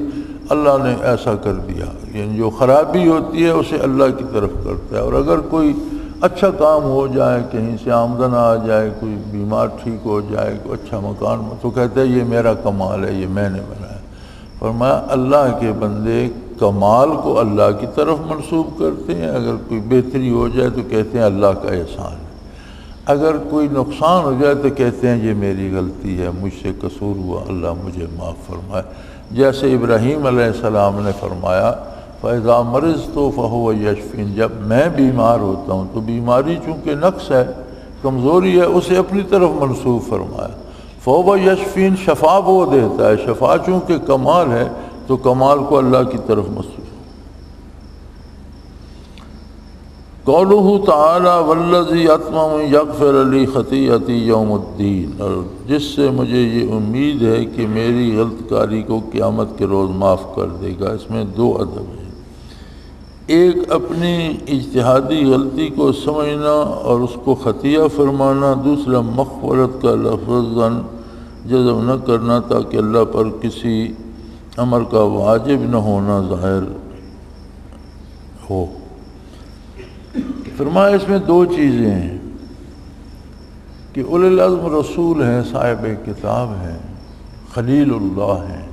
اللہ نے ایسا کر دیا۔ یعنی جو خرابی ہوتی ہے اسے اللہ کی طرف کرتا ہے، اور اگر کوئی اچھا کام ہو جائے، کہیں سے آمدن آ جائے، کوئی بیمار ٹھیک ہو جائے، کوئی اچھا مکان تو کہتا ہے یہ میرا کمال ہے، یہ میں نے بنایا۔ فرمایا اللہ کے بندے کمال کو اللہ کی طرف منسوب کرتے ہیں، اگر کوئی بہتری ہو جائے تو کہتے ہیں اللہ کا احسان ہے، اگر کوئی نقصان ہو جائے تو کہتے ہیں یہ میری غلطی ہے، مجھ سے قصور ہوا، اللہ مجھے معاف فرمائے۔ جیسے ابراہیم علیہ السلام نے فرمایا فَإِذَا مَرِضْتُ فَهُوَ يَشْفِينِ، جب میں بیمار ہوتا ہوں تو بیماری چونکہ نقص ہے، کمزوری ہے، اسے اپنی طرف منسوب فرمایا۔ فَهُوَ يَشْفِينِ، شفا وہ دیتا ہے، شفا چونکہ کمال ہے تو کمال کو اللہ کی طرف منسوب۔ قولہ تعالیٰ وَالَّذِي أَطْمَعُ أَن يَغْفِرَ لِي خَطِيئَتِي يَوْمَ الدِّينِ، اور جس سے مجھے یہ امید ہے کہ میری غلط کاری کو قیامت کے روز معاف کر دے گا۔ اس میں دو ادب ہیں، ایک اپنی اجتہادی غلطی کو سمجھنا اور اس کو خطیہ فرمانا، دوسرا مغفرت کا لفظاً جزم نہ کرنا تاکہ اللہ پر کسی امر کا واجب نہ ہونا ظاہر ہو۔ فرمایا اس میں دو چیزیں ہیں کہ اولی العزم رسول ہیں، صاحب کتاب ہیں، خلیل اللہ ہیں،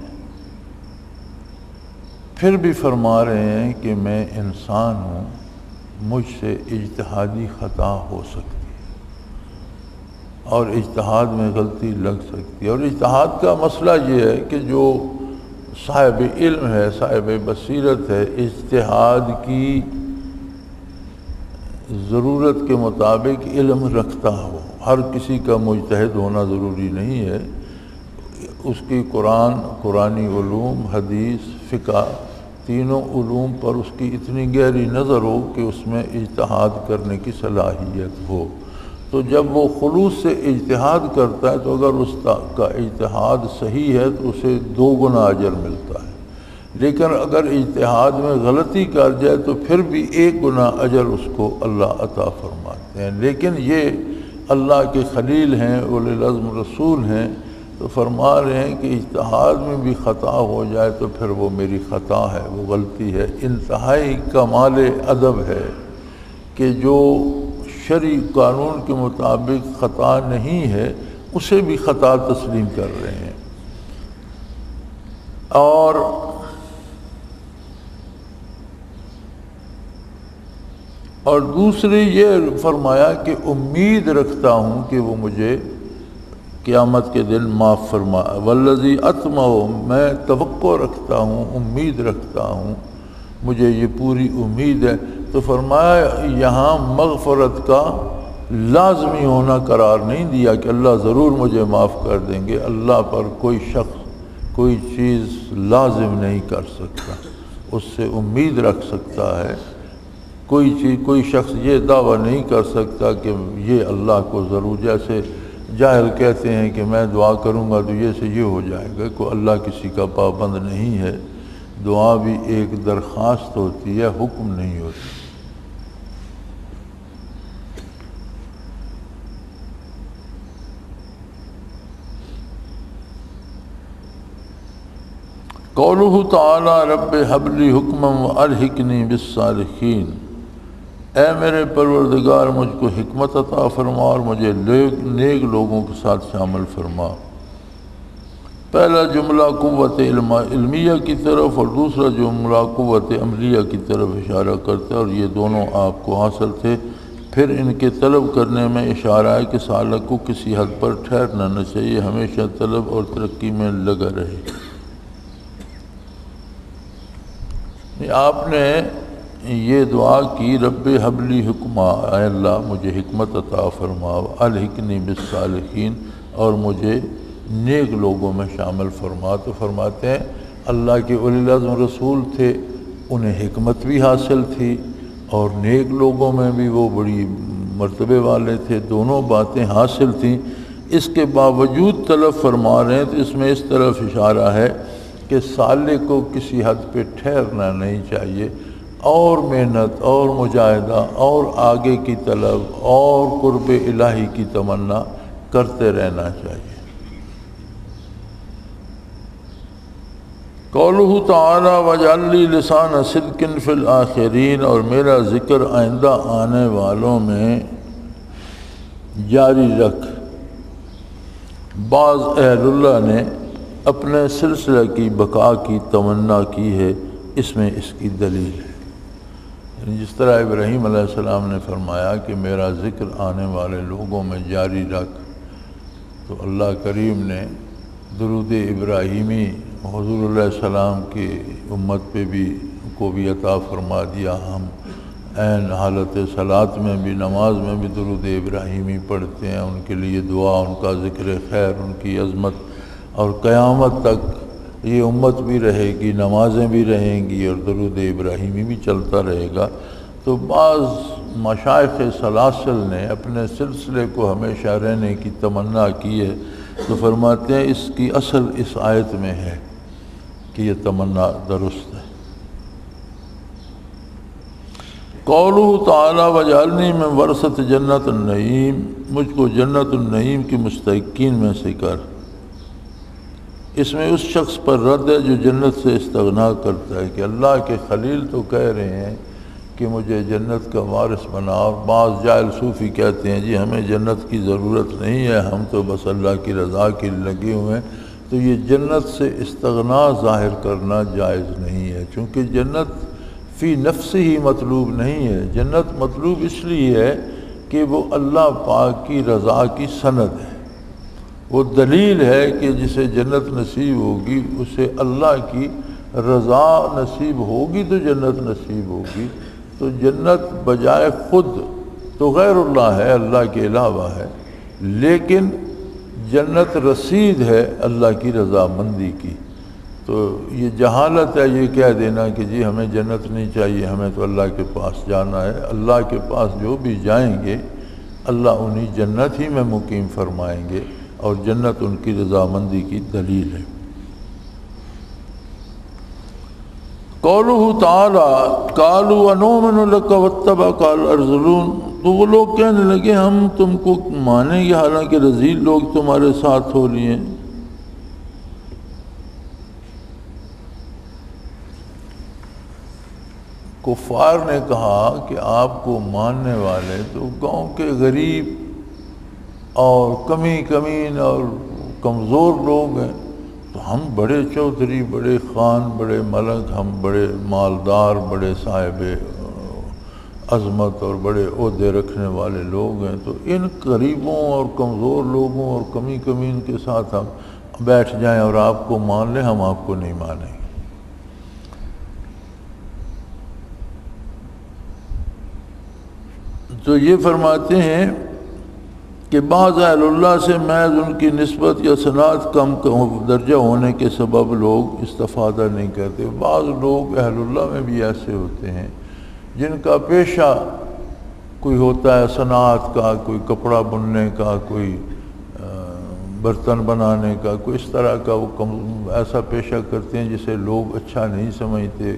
پھر بھی فرما رہے ہیں کہ میں انسان ہوں، مجھ سے اجتہادی خطا ہو سکتی ہے اور اجتہاد میں غلطی لگ سکتی ہے، اور اجتہاد کا مسئلہ یہ ہے کہ جو صاحب علم ہے، صاحب بصیرت ہے، اجتہاد کی ضرورت کے مطابق علم رکھتا ہو۔ ہر کسی کا مجتہد ہونا ضروری نہیں ہے، اس کی قرآنی علوم، حدیث، فقہ، تینوں علوم پر اس کی اتنی گہری نظر ہو کہ اس میں اجتہاد کرنے کی صلاحیت ہو۔ تو جب وہ خلوص سے اجتہاد کرتا ہے تو اگر اس کا اجتہاد صحیح ہے تو اسے 2 گنا اجر ملتا ہے، لیکن اگر اجتہاد میں غلطی کر جائے تو پھر بھی 1 گنا اجر اس کو اللہ عطا فرماتے ہیں۔ لیکن یہ اللہ کے خلیل ہیں، اولی العزم رسول ہیں، تو فرما رہے ہیں کہ اجتہاد میں بھی خطا ہو جائے تو پھر وہ میری خطا ہے، وہ غلطی ہے۔ انتہائی کمال ادب ہے کہ جو شرعی قانون کے مطابق خطا نہیں ہے اسے بھی خطا تسلیم کر رہے ہیں۔ اور دوسری یہ فرمایا کہ امید رکھتا ہوں کہ وہ مجھے قیامت کے دن معاف فرما، والذی اطمع، میں توقع رکھتا ہوں، امید رکھتا ہوں، مجھے یہ پوری امید ہے۔ تو فرمایا یہاں مغفرت کا لازمی ہونا قرار نہیں دیا کہ اللہ ضرور مجھے معاف کر دیں گے۔ اللہ پر کوئی شخص کوئی چیز لازم نہیں کر سکتا، اس سے امید رکھ سکتا ہے۔ کوئی شخص یہ دعویٰ نہیں کر سکتا کہ یہ اللہ کو ضرور، جیسے جاہل کہتے ہیں کہ میں دعا کروں گا تو یہ سے یہ ہو جائے گا۔ کوئی اللہ کسی کا پابند نہیں ہے، دعا بھی ایک درخواست ہوتی ہے، حکم نہیں ہوتی۔ قولہ تعالی رب حب لی حکما والحقنی بالصالحین، اے میرے پروردگار مجھ کو حکمت عطا فرما اور مجھے نیک لوگوں کے ساتھ شامل فرما۔ پہلا جملہ قوت علمیہ کی طرف اور دوسرا جملہ قوت عملیہ کی طرف اشارہ کرتا ہے، اور یہ دونوں آپ کو حاصل تھے۔ پھر ان کے طلب کرنے میں اشارہ ہے کہ سالک کو کسی حد پر ٹھہرنا نہ چاہیے، ہمیشہ طلب اور ترقی میں لگا رہے۔ آپ نے یہ دعا کی رب حب لی حکما، اے اللہ مجھے حکمت عطا فرما، الحقنی بالصالحین، اور مجھے نیک لوگوں میں شامل فرما۔ تو فرماتے ہیں اللہ کے اولی العزم رسول تھے، انہیں حکمت بھی حاصل تھی اور نیک لوگوں میں بھی وہ بڑی مرتبے والے تھے، دونوں باتیں حاصل تھیں۔ اس کے باوجود طلب فرما رہے ہیں، تو اس میں اس طرف اشارہ ہے کہ سالک کو کسی حد پہ ٹھہرنا نہیں چاہیے، اور محنت اور مجاہدہ اور آگے کی طلب اور قرب الہی کی تمنا کرتے رہنا چاہیے۔ قولہ تعالی واجعل لی لسان صدق فی الآخرین، اور میرا ذکر آئندہ آنے والوں میں جاری رکھ۔ بعض اہل اللہ نے اپنے سلسلہ کی بقا کی تمنا کی ہے، اس میں اس کی دلیل ہے۔ جس طرح ابراہیم علیہ السلام نے فرمایا کہ میرا ذکر آنے والے لوگوں میں جاری رکھ، تو اللہ کریم نے درود ابراہیمی حضور علیہ السلام کی امت پہ بھی عطا فرما دیا۔ ہم عین حالت صلاۃ میں بھی، نماز میں بھی درود ابراہیمی پڑھتے ہیں، ان کے لیے دعا، ان کا ذکر خیر، ان کی عظمت، اور قیامت تک یہ امت بھی رہے گی، نمازیں بھی رہیں گی اور درود ابراہیمی بھی چلتا رہے گا۔ تو بعض مشائخ سلاسل نے اپنے سلسلے کو ہمیشہ رہنے کی تمنا کی ہے، تو فرماتے ہیں اس کی اصل اس آیت میں ہے کہ یہ تمنا درست ہے۔ قولہ تعالی وجعلنی من ورثۃ جنت النعیم، مجھ کو جنت النعیم کی مستحقین میں سے کر۔ اس میں اس شخص پر رد ہے جو جنت سے استغنا کرتا ہے کہ اللہ کے خلیل تو کہہ رہے ہیں کہ مجھے جنت کا وارث بنا، اور بعض جاہل صوفی کہتے ہیں جی ہمیں جنت کی ضرورت نہیں ہے، ہم تو بس اللہ کی رضا کے لیے لگے ہوئے ہیں۔ تو یہ جنت سے استغنا ظاہر کرنا جائز نہیں ہے، چونکہ جنت فی نفس ہی مطلوب نہیں ہے۔ جنت مطلوب اس لیے ہے کہ وہ اللہ پاک کی رضا کی سند ہے، وہ دلیل ہے کہ جسے جنت نصیب ہوگی اسے اللہ کی رضا نصیب ہوگی تو جنت نصیب ہوگی۔ تو جنت بجائے خود تو غیر اللہ ہے، اللہ کے علاوہ ہے، لیکن جنت رسید ہے اللہ کی رضامندی کی۔ تو یہ جہالت ہے یہ کہہ دینا کہ جی ہمیں جنت نہیں چاہیے، ہمیں تو اللہ کے پاس جانا ہے۔ اللہ کے پاس جو بھی جائیں گے اللہ انہیں جنت ہی میں مقیم فرمائیں گے، اور جنت ان کی رضامندی کی دلیل ہے۔ قولہ تعالی قالوا انؤمن لک واتبعک الارذلون، تو وہ لوگ کہنے لگے ہم تم کو مانیں گے حالانکہ رذیل لوگ تمہارے ساتھ ہو لیے۔ کفار نے کہا کہ آپ کو ماننے والے تو گاؤں کے غریب اور کمی کمین اور کمزور لوگ ہیں، تو ہم بڑے چودھری، بڑے خان، بڑے ملک، ہم بڑے مالدار، بڑے صاحب عظمت اور بڑے عہدے رکھنے والے لوگ ہیں، تو ان غریبوں اور کمزور لوگوں اور کمی کمین کے ساتھ ہم بیٹھ جائیں اور آپ کو مان لیں، ہم آپ کو نہیں مانیں گے۔ تو یہ فرماتے ہیں کہ بعض اہل اللہ سے محض ان کی نسبت یا صنعت کم درجہ ہونے کے سبب لوگ استفادہ نہیں کرتے۔ بعض لوگ اہل اللہ میں بھی ایسے ہوتے ہیں جن کا پیشہ کوئی ہوتا ہے صنعت کا، کوئی کپڑا بننے کا، کوئی برتن بنانے کا، کوئی اس طرح کا، وہ ایسا پیشہ کرتے ہیں جسے لوگ اچھا نہیں سمجھتے،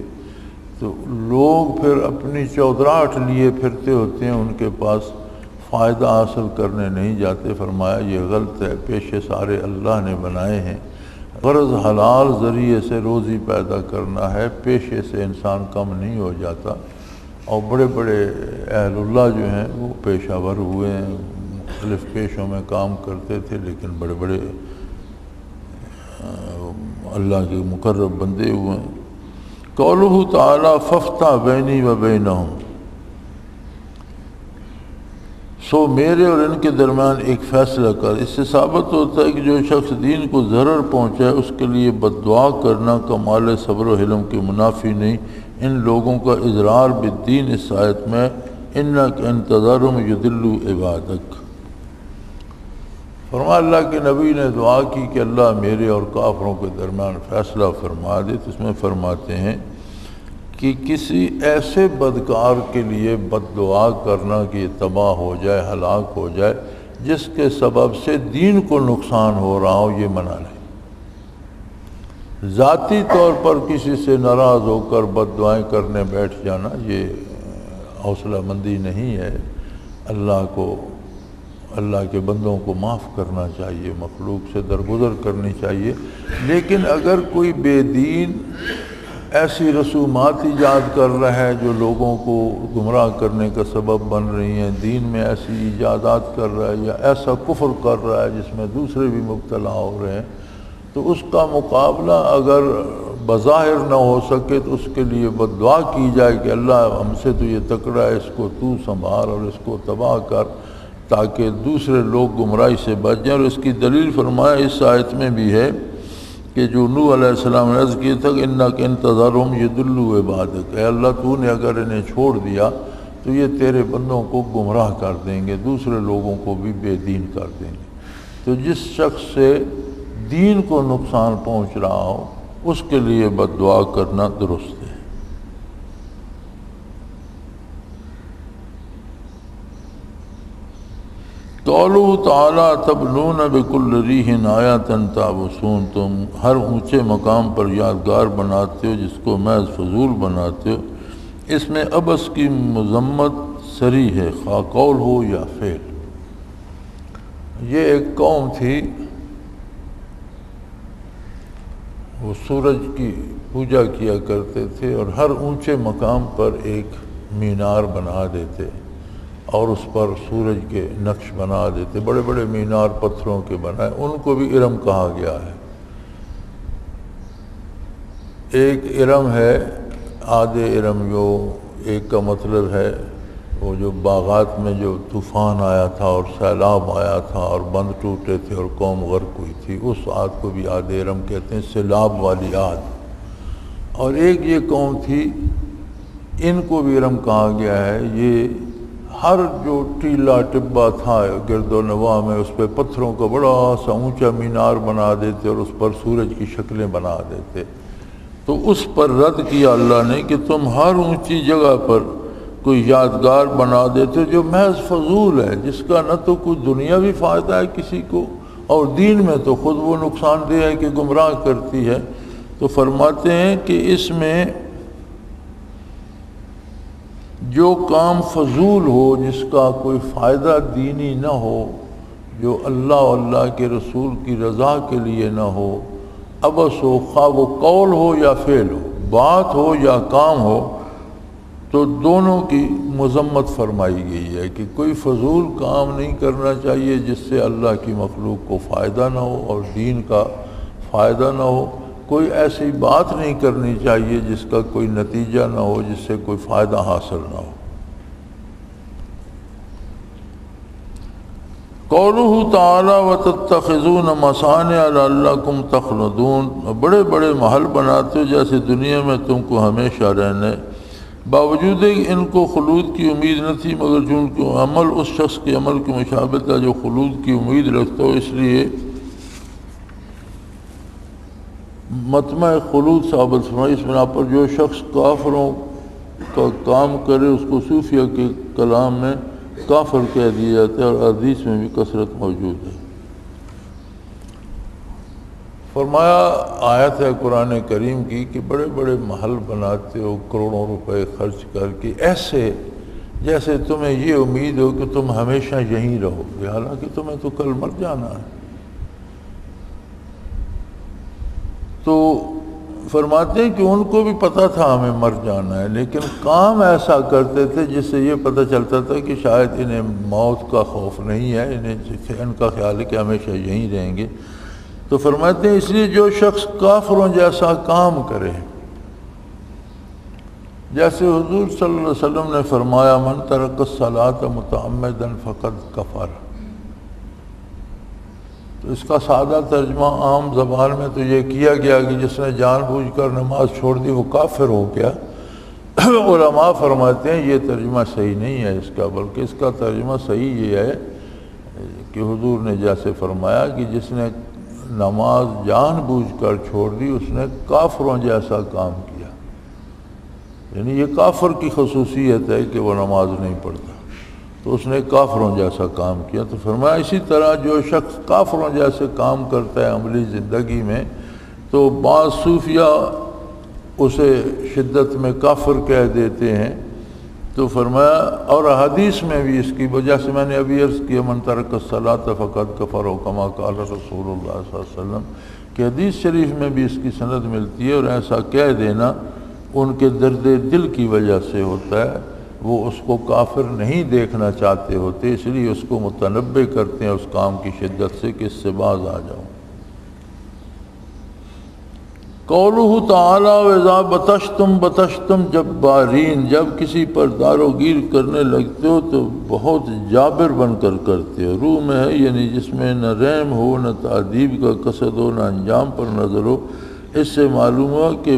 تو لوگ پھر اپنی چودراہٹ لیے پھرتے ہوتے ہیں، ان کے پاس فائدہ حاصل کرنے نہیں جاتے۔ فرمایا یہ غلط ہے، پیشے سارے اللہ نے بنائے ہیں، غرض حلال ذریعے سے روزی پیدا کرنا ہے، پیشے سے انسان کم نہیں ہو جاتا۔ اور بڑے بڑے اہل اللہ جو ہیں وہ پیشہ ور ہوئے ہیں، مختلف پیشوں میں کام کرتے تھے، لیکن بڑے بڑے اللہ کے مقرب بندے ہوئے ہیں۔ قولہ تعالی فافتح بینی و بینہم، سو میرے اور ان کے درمیان ایک فیصلہ کر۔ اس سے ثابت ہوتا ہے کہ جو شخص دین کو ضرر پہنچائے اس کے لیے بد دعا کرنا کمال صبر و حلم کے منافی نہیں۔ ان لوگوں کا اضرار بالدین اس آیت میں انک ان تذرہم یضلوا عبادک، فرمایا اللہ کے نبی نے دعا کی کہ اللہ میرے اور کافروں کے درمیان فیصلہ فرما دے، تو اس میں فرماتے ہیں کہ کسی ایسے بدکار کے لیے بد دعا کرنا کہ یہ تباہ ہو جائے، ہلاک ہو جائے، جس کے سبب سے دین کو نقصان ہو رہا ہو، یہ منع نہیں۔ ذاتی طور پر کسی سے ناراض ہو کر بد دعائیں کرنے بیٹھ جانا یہ حوصلہ مندی نہیں ہے۔ اللہ کے بندوں کو معاف کرنا چاہیے، مخلوق سے درگزر کرنی چاہیے، لیکن اگر کوئی بے دین ایسی رسومات ایجاد کر رہا ہے جو لوگوں کو گمراہ کرنے کا سبب بن رہی ہیں، دین میں ایسی ایجادات کر رہا ہے یا ایسا کفر کر رہا ہے جس میں دوسرے بھی مبتلا ہو رہے ہیں، تو اس کا مقابلہ اگر بظاہر نہ ہو سکے تو اس کے لیے بد دعا کی جائے کہ اللہ ہم سے تو یہ تکڑا ہے، اس کو تو سنبھال اور اس کو تباہ کر، تاکہ دوسرے لوگ گمراہی سے بچ جائیں۔ اور اس کی دلیل فرمایا اس آیت میں بھی ہے کہ جو نوح علیہ السلام نے عرض کیا تھا کہ انک ان تذرہم یضلوا عبادک، اے اللہ تو نے اگر انہیں چھوڑ دیا تو یہ تیرے بندوں کو گمراہ کر دیں گے، دوسرے لوگوں کو بھی بے دین کر دیں گے۔ تو جس شخص سے دین کو نقصان پہنچ رہا ہو اس کے لیے بد دعا کرنا درست ہے۔ قولہ تعالی تبنون بکل ریح آیۃ تعبثون، تم ہر اونچے مقام پر یادگار بناتے ہو جس کو محض فضول بناتے ہو۔ اس میں عبث کی مذمت صریح ہے، خواہ قول ہو یا فعل۔ یہ ایک قوم تھی، وہ سورج کی پوجا کیا کرتے تھے اور ہر اونچے مقام پر ایک مینار بنا دیتے اور اس پر سورج کے نقش بنا دیتے، بڑے بڑے مینار پتھروں کے بنائے، ان کو بھی ارم کہا گیا ہے۔ ایک ارم ہے، آدھے ارم جو ایک کا مطلب ہے وہ جو باغات میں جو طوفان آیا تھا اور سیلاب آیا تھا اور بند ٹوٹے تھے اور قوم غرق ہوئی تھی، اس عاد کو بھی عاد ارم کہتے ہیں، سیلاب والی عاد۔ اور ایک یہ قوم تھی، ان کو بھی ارم کہا گیا ہے۔ یہ ہر جو ٹیلا ٹبا تھا گرد و نواح میں، اس پہ پتھروں کا بڑا سا اونچا مینار بنا دیتے اور اس پر سورج کی شکلیں بنا دیتے۔ تو اس پر رد کیا اللہ نے کہ تم ہر اونچی جگہ پر کوئی یادگار بنا دیتے جو محض فضول ہے، جس کا نہ تو کوئی دنیاوی فائدہ ہے کسی کو، اور دین میں تو خود وہ نقصان دہ ہے کہ گمراہ کرتی ہے۔ تو فرماتے ہیں کہ اس میں جو کام فضول ہو، جس کا کوئی فائدہ دینی نہ ہو، جو اللہ اور اللہ کے رسول کی رضا کے لیے نہ ہو، ابس ہو، خواہ وہ قول ہو یا فعل ہو، بات ہو یا کام ہو، تو دونوں کی مذمت فرمائی گئی ہے کہ کوئی فضول کام نہیں کرنا چاہیے جس سے اللہ کی مخلوق کو فائدہ نہ ہو اور دین کا فائدہ نہ ہو۔ کوئی ایسی بات نہیں کرنی چاہیے جس کا کوئی نتیجہ نہ ہو، جس سے کوئی فائدہ حاصل نہ ہو۔ قولہ تعالی وتتخذون مصانع لعلکم تخلدون، بڑے بڑے محل بناتے ہو جیسے دنیا میں تم کو ہمیشہ رہنے، باوجود ان کو خلود کی امید نہ تھی، مگر جو ان کو عمل اس شخص کے عمل کی مشابہت ہے جو خلود کی امید رکھتا ہو، اس لیے مطمع خلود ثابت فرمائی۔ اس بنا پر جو شخص کافروں کا کام کرے اس کو صوفیہ کے کلام میں کافر کہہ دیا جاتا ہے، اور حدیث میں بھی کثرت موجود ہے۔ فرمایا آیت ہے قرآن کریم کی کہ بڑے بڑے محل بناتے ہو کروڑوں روپے خرچ کر کے، ایسے جیسے تمہیں یہ امید ہو کہ تم ہمیشہ یہیں رہو گے، حالانکہ تمہیں تو کل مر جانا ہے۔ تو فرماتے ہیں کہ ان کو بھی پتہ تھا ہمیں مر جانا ہے، لیکن کام ایسا کرتے تھے جس سے یہ پتہ چلتا تھا کہ شاید انہیں موت کا خوف نہیں ہے، ان کا خیال ہے کہ ہمیشہ یہیں رہیں گے۔ تو فرماتے ہیں اس لیے جو شخص کافروں جیسا کام کرے، جیسے حضور صلی اللہ علیہ وسلم نے فرمایا من ترک الصلاۃ متعمدا فقد کفر، تو اس کا سادہ ترجمہ عام زبان میں تو یہ کیا گیا کہ جس نے جان بوجھ کر نماز چھوڑ دی وہ کافر ہو گیا۔ علماء فرماتے ہیں یہ ترجمہ صحیح نہیں ہے اس کا، بلکہ اس کا ترجمہ صحیح یہ ہے کہ حضور نے جیسے فرمایا کہ جس نے نماز جان بوجھ کر چھوڑ دی اس نے کافروں جیسا کام کیا، یعنی یہ کافر کی خصوصیت ہے کہ وہ نماز نہیں پڑھتا، تو اس نے کافروں جیسا کام کیا۔ تو فرمایا اسی طرح جو شخص کافروں جیسے کام کرتا ہے عملی زندگی میں، تو بعض صوفیہ اسے شدت میں کافر کہہ دیتے ہیں۔ تو فرمایا اور حدیث میں بھی اس کی وجہ سے میں نے ابھی عرض کیا من ترک الصلاۃ فقد کفر و کما قال رسول اللہ صلی اللہ علیہ وسلم کہ حدیث شریف میں بھی اس کی سند ملتی ہے، اور ایسا کہہ دینا ان کے درد دل کی وجہ سے ہوتا ہے، وہ اس کو کافر نہیں دیکھنا چاہتے ہوتے، اس لیے اس کو متنبہ کرتے ہیں اس کام کی شدت سے کہ اس سے باز آ جاؤ۔ قولہ تعالی وَإِذَا بَطَشْتُمْ بَطَشْتُمْ جَبَّارِينَ، جب کسی پر دار و گیر کرنے لگتے ہو تو بہت جابر بن کر کرتے ہو۔ روح میں ہے یعنی جس میں نہ رحم ہو، نہ تعذیب کا قصد ہو، نہ انجام پر نظر ہو۔ اس سے معلوم ہوا کہ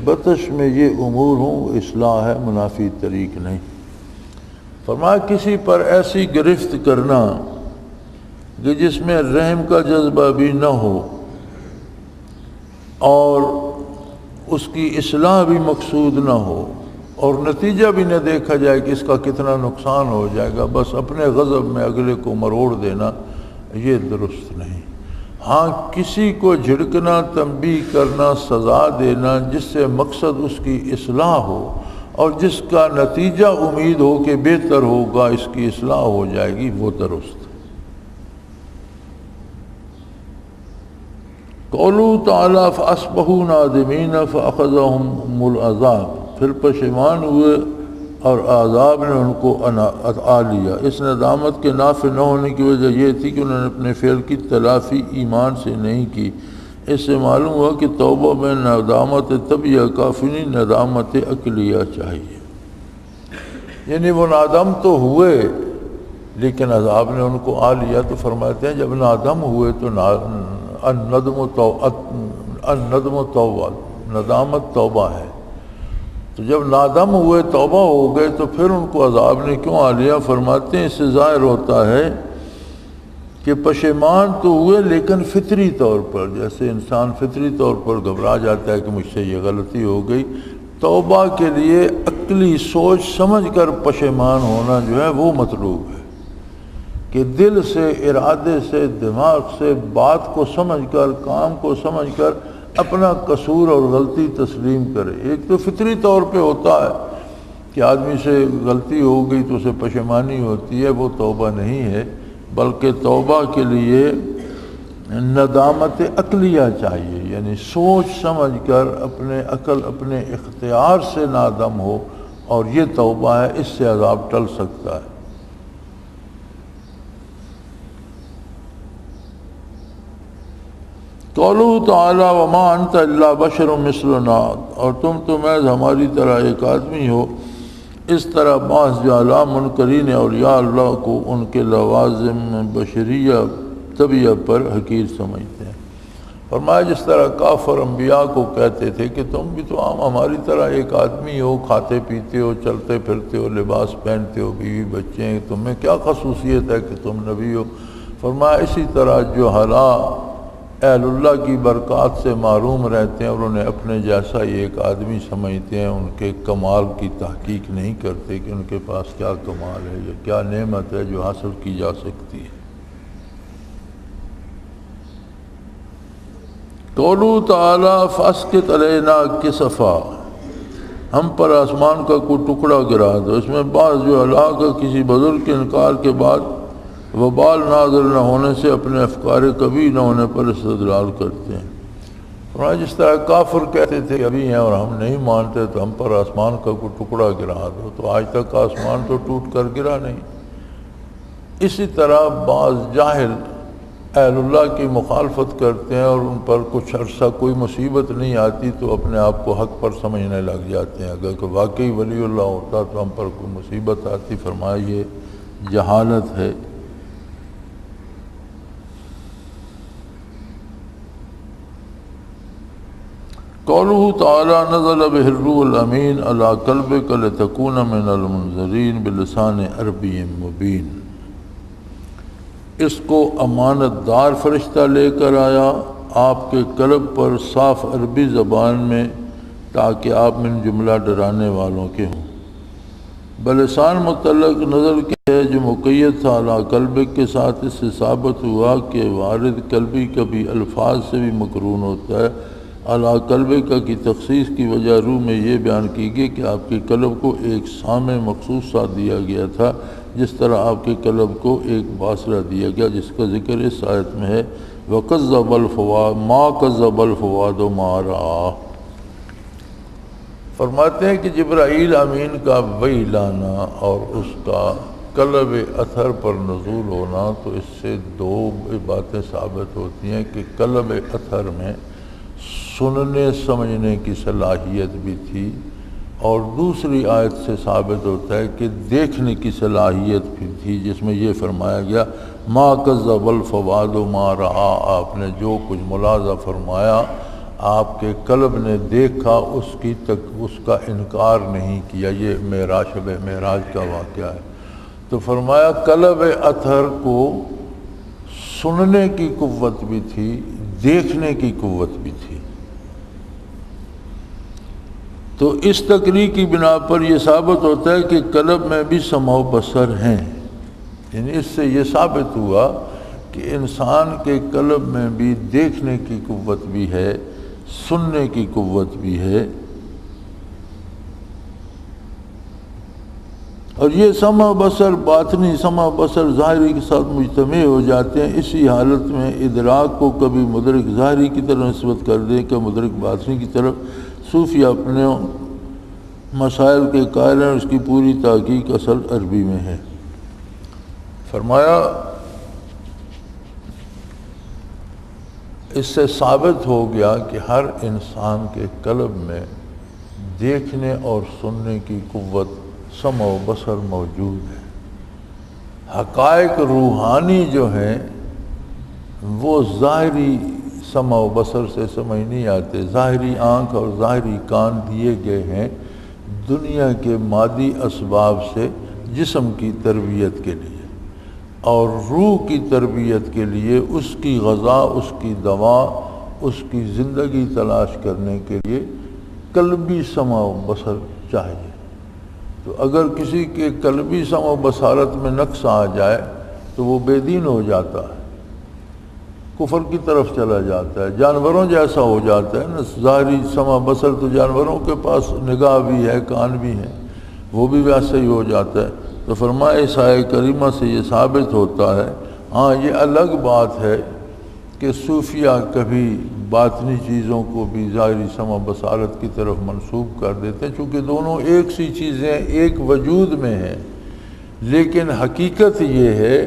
بطش میں یہ امور ہوں، اصلاح ہے، منافی طریق نہیں۔ فرمایا کسی پر ایسی گرفت کرنا کہ جس میں رحم کا جذبہ بھی نہ ہو اور اس کی اصلاح بھی مقصود نہ ہو، اور نتیجہ بھی نہ دیکھا جائے کہ اس کا کتنا نقصان ہو جائے گا، بس اپنے غضب میں اگلے کو مروڑ دینا، یہ درست نہیں۔ ہاں کسی کو جھڑکنا، تنبیہ کرنا، سزا دینا جس سے مقصد اس کی اصلاح ہو اور جس کا نتیجہ امید ہو کہ بہتر ہوگا، اس کی اصلاح ہو جائے گی، وہ درست۔ قولہ تعالی فاصبحوا نادمین فاخذهم العذاب، پھر پشیمان ہوئے اور عذاب نے ان کو آ لیا۔ اس ندامت کے نافع نہ ہونے کی وجہ یہ تھی کہ انہوں نے اپنے فعل کی تلافی ایمان سے نہیں کی۔ اس سے معلوم ہوا کہ توبہ میں ندامت طبیعہ کافی نہیں، ندامت عقلیہ چاہیے۔ یعنی وہ نادم تو ہوئے لیکن عذاب نے ان کو آ لیا، تو فرماتے ہیں جب نادم ہوئے تو الندم توبہ، ندامت توبہ ہے، تو جب نادم ہوئے توبہ ہو گئے تو پھر ان کو عذاب نے کیوں آ لیا؟ فرماتے ہیں اس سے ظاہر ہوتا ہے کہ پشیمان تو ہوئے لیکن فطری طور پر، جیسے انسان فطری طور پر گھبرا جاتا ہے کہ مجھ سے یہ غلطی ہو گئی، توبہ کے لیے عقلی سوچ سمجھ کر پشیمان ہونا جو ہے وہ مطلوب ہے، کہ دل سے، ارادے سے، دماغ سے بات کو سمجھ کر، کام کو سمجھ کر اپنا قصور اور غلطی تسلیم کرے۔ ایک تو فطری طور پہ ہوتا ہے کہ آدمی سے غلطی ہو گئی تو اسے پشیمانی ہوتی ہے، وہ توبہ نہیں ہے، بلکہ توبہ کے لیے ندامت عقلیہ چاہیے، یعنی سوچ سمجھ کر اپنے عقل، اپنے اختیار سے نادم ہو، اور یہ توبہ ہے، اس سے عذاب ٹل سکتا ہے۔ قولہ تعالی وما انت الا بشر مثلنا، اور تم تو محض ہماری طرح ایک آدمی ہو۔ اس طرح بعض جعلا منکرین اولیاء اللہ کو ان کے لوازم بشریہ طبیعت پر حقیر سمجھتے ہیں۔ فرمایا جس طرح کافر انبیاء کو کہتے تھے کہ تم بھی تو عام ہماری طرح ایک آدمی ہو، کھاتے پیتے ہو، چلتے پھرتے ہو، لباس پہنتے ہو، بیوی بچے ہیں، تم میں کیا خصوصیت ہے کہ تم نبی ہو؟ فرمایا اسی طرح جو حلا اہل اللہ کی برکات سے محروم رہتے ہیں اور انہیں اپنے جیسا ہی ایک آدمی سمجھتے ہیں، ان کے کمال کی تحقیق نہیں کرتے کہ ان کے پاس کیا کمال ہے یا کیا نعمت ہے جو حاصل کی جا سکتی ہے۔ قولہ تعالی فاسقط علینا کسفا، ہم پر آسمان کا کوئی ٹکڑا گرا دو۔ اس میں بعض جو اللہ کا کسی بزرگ کے انکار کے بعد وبال نازل نہ ہونے سے اپنے افکار کبھی نہ ہونے پر استدلال کرتے ہیں۔ اور جس طرح کافر کہتے تھے ابھی ہیں اور ہم نہیں مانتے تو ہم پر آسمان کا کوئی ٹکڑا گرا دو، تو آج تک آسمان تو ٹوٹ کر گرا نہیں۔ اسی طرح بعض جاہل اہل اللہ کی مخالفت کرتے ہیں اور ان پر کچھ عرصہ کوئی مصیبت نہیں آتی تو اپنے آپ کو حق پر سمجھنے لگ جاتے ہیں، اگر کہ واقعی ولی اللہ ہوتا تو ہم پر کوئی مصیبت آتی۔ فرمایا یہ جہالت ہے۔ قولہ تعالی نزل بہ الروح الامین علی قلبک لتکون من المنذرین بلسان عربی مبین، اس کو امانت دار فرشتہ لے کر آیا آپ کے قلب پر صاف عربی زبان میں، تاکہ آپ من جملہ ڈرانے والوں کے ہوں۔ بلسان متعلق نظر کے ہے جو مقید تھا علی قلبک کے ساتھ، اس سے ثابت ہوا کہ وارد قلبی کبھی الفاظ سے بھی مقرون ہوتا ہے۔ علی قلبک کی تخصیص کی وجہ روح میں یہ بیان کی گئی کہ آپ کے قلب کو ایک سامع مخصوص ساتھ دیا گیا تھا، جس طرح آپ کے قلب کو ایک باصرہ دیا گیا، جس کا ذکر اس آیت میں ہے وَكَذَّبَ الْفُؤَادُ مَا كَذَّبَ الْفُؤَادُ مَا رَأَىٰ۔ فرماتے ہیں کہ جبرائیل امین کا وحی لانا اور اس کا قلب اثر پر نزول ہونا، تو اس سے دو باتیں ثابت ہوتی ہیں کہ قلب اثر میں سننے سمجھنے کی صلاحیت بھی تھی، اور دوسری آیت سے ثابت ہوتا ہے کہ دیکھنے کی صلاحیت بھی تھی، جس میں یہ فرمایا گیا ما کذب الفؤاد ما رأى، آپ نے جو کچھ ملاحظہ فرمایا آپ کے قلب نے دیکھا اس کا انکار نہیں کیا۔ یہ معراج کا واقعہ ہے۔ تو فرمایا قلب اطہر کو سننے کی قوت بھی تھی، دیکھنے کی قوت بھی تھی۔ تو اس تقریر کی بنا پر یہ ثابت ہوتا ہے کہ قلب میں بھی سمع و بصر ہیں، یعنی اس سے یہ ثابت ہوا کہ انسان کے قلب میں بھی دیکھنے کی قوت بھی ہے، سننے کی قوت بھی ہے، اور یہ سمع و بصر باطنی سمع و بصر ظاہری کے ساتھ مجتمع ہو جاتے ہیں۔ اسی حالت میں ادراک کو کبھی مدرک ظاہری کی طرف نسبت کر دیں کہ مدرک باطنی کی طرف۔ صوفیہ اپنے مسائل کے قائل ہیں، اس کی پوری تحقیق اصل عربی میں ہے۔ فرمایا اس سے ثابت ہو گیا کہ ہر انسان کے قلب میں دیکھنے اور سننے کی قوت، سمع و بصر موجود ہے۔ حقائق روحانی جو ہیں وہ ظاہری سمع و بصر سے سمجھ نہیں آتے۔ ظاہری آنکھ اور ظاہری کان دیے گئے ہیں دنیا کے مادی اسباب سے جسم کی تربیت کے لیے، اور روح کی تربیت کے لیے اس کی غذا، اس کی دوا، اس کی زندگی تلاش کرنے کے لیے قلبی سمع و بصر چاہیے۔ تو اگر کسی کے قلبی سمع و بصارت میں نقص آ جائے تو وہ بے دین ہو جاتا ہے، کفر کی طرف چلا جاتا ہے، جانوروں جیسا ہو جاتا ہے نا۔ ظاہری سمع بصر تو جانوروں کے پاس نگاہ بھی ہے، کان بھی ہے، وہ بھی ویسے ہی ہو جاتا ہے۔ تو فرمایا اس آیت کریمہ سے یہ ثابت ہوتا ہے۔ ہاں یہ الگ بات ہے کہ صوفیہ کبھی باطنی چیزوں کو بھی ظاہری سمع بصارت کی طرف منسوب کر دیتے ہیں، چونکہ دونوں ایک سی چیزیں ایک وجود میں ہیں، لیکن حقیقت یہ ہے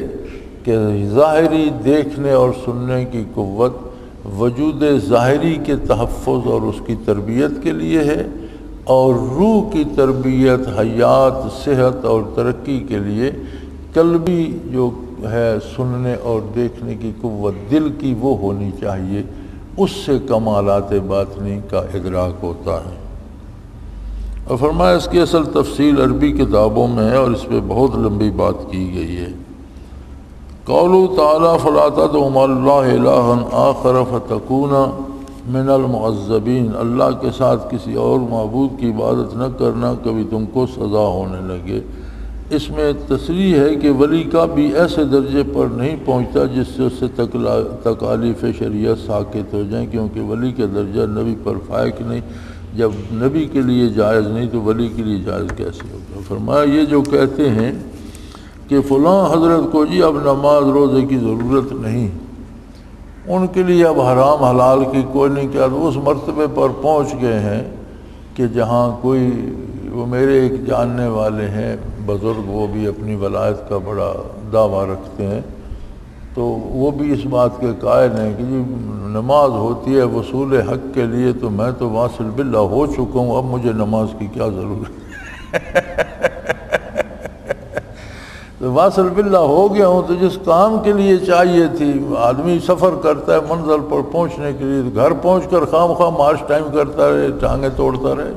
کہ ظاہری دیکھنے اور سننے کی قوت وجود ظاہری کے تحفظ اور اس کی تربیت کے لیے ہے، اور روح کی تربیت، حیات، صحت اور ترقی کے لیے قلبی جو ہے سننے اور دیکھنے کی قوت دل کی وہ ہونی چاہیے، اس سے کمالات باطنی کا ادراک ہوتا ہے۔ اور فرمایا اس کی اصل تفصیل عربی کتابوں میں ہے اور اس پہ بہت لمبی بات کی گئی ہے۔ قولو تعالیٰ فلا تدع مع اللہ الہا آخر فتکونا من المعذبین، اللہ کے ساتھ کسی اور معبود کی عبادت نہ کرنا کبھی تم کو سزا ہونے لگے۔ اس میں تصریح ہے کہ ولی کا بھی ایسے درجے پر نہیں پہنچتا جس سے اس سے تکالیف شریعت ساقط ہو جائیں، کیونکہ ولی کا درجہ نبی پر فائق نہیں۔ جب نبی کے لیے جائز نہیں تو ولی کے لیے جائز کیسے ہوگا؟ فرمایا یہ جو کہتے ہیں کہ فلاں حضرت کو جی اب نماز روزے کی ضرورت نہیں، ان کے لیے اب حرام حلال کی کوئی نہیں، کیا اس مرتبے پر پہنچ گئے ہیں کہ جہاں کوئی، وہ میرے ایک جاننے والے ہیں بزرگ، وہ بھی اپنی ولایت کا بڑا دعویٰ رکھتے ہیں، تو وہ بھی اس بات کے قائل ہیں کہ جی نماز ہوتی ہے وصول حق کے لیے، تو میں تو واصل باللہ ہو چکا ہوں، اب مجھے نماز کی کیا ضرورت تو واصل باللہ ہو گیا ہوں، تو جس کام کے لیے چاہیے تھی، آدمی سفر کرتا ہے منزل پر پہنچنے کے لیے، گھر پہنچ کر خواہ مخواہ مارچ ٹائم کرتا رہے، ٹانگیں توڑتا رہے،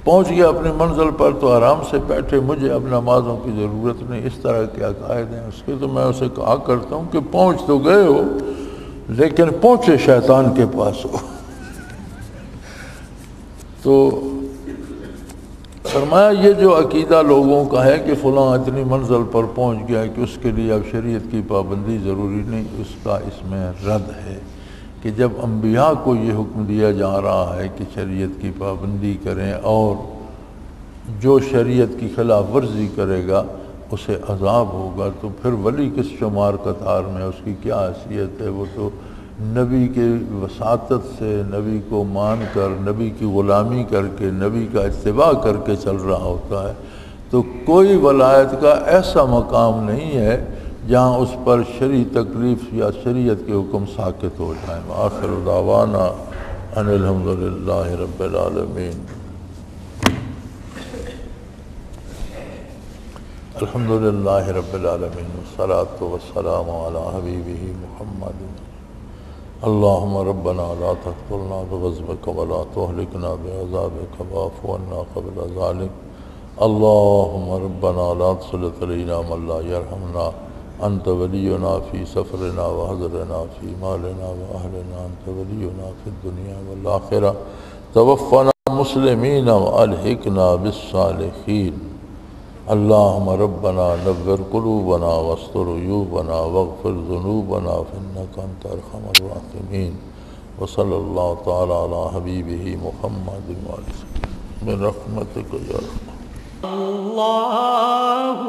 پہنچ گیا اپنی منزل پر تو آرام سے بیٹھے، مجھے اب نمازوں کی ضرورت نہیں۔ اس طرح کے عقائد ہیں اس کے، تو میں اسے کہا کرتا ہوں کہ پہنچ تو گئے ہو لیکن پہنچے شیطان کے پاس ہو۔ تو فرمایا یہ جو عقیدہ لوگوں کا ہے کہ فلاں اتنی منزل پر پہنچ گیا ہے کہ اس کے لیے اب شریعت کی پابندی ضروری نہیں، اس کا اس میں رد ہے کہ جب انبیاء کو یہ حکم دیا جا رہا ہے کہ شریعت کی پابندی کریں، اور جو شریعت کی خلاف ورزی کرے گا اسے عذاب ہوگا، تو پھر ولی کس شمار قطار میں، اس کی کیا حیثیت ہے؟ وہ تو نبی کے وساطت سے، نبی کو مان کر، نبی کی غلامی کر کے، نبی کا اتباع کر کے چل رہا ہوتا ہے۔ تو کوئی ولایت کا ایسا مقام نہیں ہے جہاں اس پر شرعی تکلیف یا شریعت کے حکم ساقط ہو جائیں۔ آخر دعوانا ان الحمدللہ رب العالمین۔ الحمدللہ رب العالمین والصلاة والسلام علی حبیبہ محمد۔ اللہم ربنا لا تقتلنا بغضبک ولا تہلکنا بعذابک واعف عنا قبل ذلک۔ اللہم ربنا لا تسلط علینا من لا یرحمنا، انت ولینا فی سفرنا وحضرنا فی مالنا واہلنا، انت ولینا فی الدنیا والآخرہ، توفنا مسلمین والحقنا بالصالحین۔ اللہم ربنا نور قلوبنا واستر عیوبنا واغفر ذنوبنا فإنک انت ارحم الراحمین۔ وصلی اللہ تعالی علی حبیبہ محمد وعلیہ وسلم برحمتک یا رحمن۔ اللہ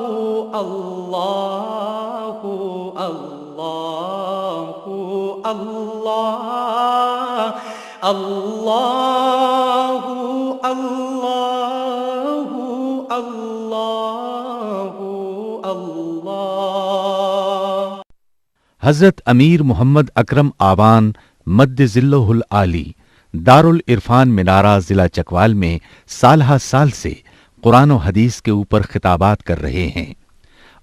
اللہ اللہ اللہ اللہ اللہ اللہ۔ حضرت امیر محمد اکرم آوان مد ظلہ العالی دارالعرفان منارہ ضلع چکوال میں سالہ سال سے قرآن و حدیث کے اوپر خطابات کر رہے ہیں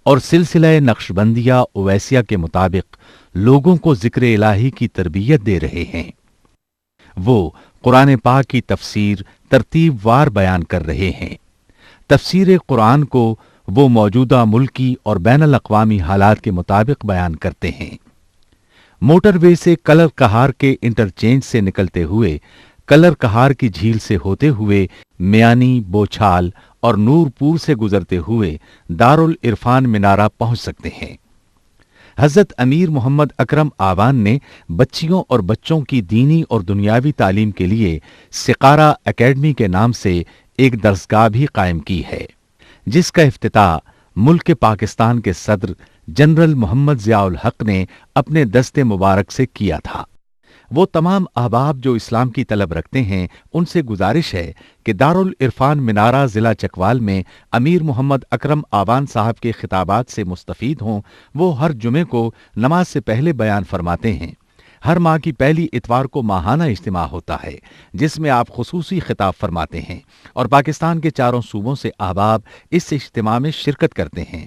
اور سلسلہ نقشبندیہ اویسیہ کے مطابق لوگوں کو ذکر الہی کی تربیت دے رہے ہیں۔ وہ قرآن پاک کی تفسیر ترتیب وار بیان کر رہے ہیں۔ تفسیر قرآن کو وہ موجودہ ملکی اور بین الاقوامی حالات کے مطابق بیان کرتے ہیں۔ موٹر وے سے کلر کہار کے انٹرچینج سے نکلتے ہوئے، کلر کہار کی جھیل سے ہوتے ہوئے، میانی، بوچھال اور نور پور سے گزرتے ہوئے دارالعرفان منارہ پہنچ سکتے ہیں۔ حضرت امیر محمد اکرم آوان نے بچیوں اور بچوں کی دینی اور دنیاوی تعلیم کے لیے سقارہ اکیڈمی کے نام سے ایک درسگاہ بھی قائم کی ہے، جس کا افتتاح ملک پاکستان کے صدر جنرل محمد ضیاء الحق نے اپنے دست مبارک سے کیا تھا۔ وہ تمام احباب جو اسلام کی طلب رکھتے ہیں ان سے گزارش ہے کہ دارالعرفان منارہ ضلع چکوال میں امیر محمد اکرم آوان صاحب کے خطابات سے مستفید ہوں۔ وہ ہر جمعے کو نماز سے پہلے بیان فرماتے ہیں۔ ہر ماہ کی پہلی اتوار کو ماہانہ اجتماع ہوتا ہے جس میں آپ خصوصی خطاب فرماتے ہیں اور پاکستان کے چاروں صوبوں سے احباب اس اجتماع میں شرکت کرتے ہیں۔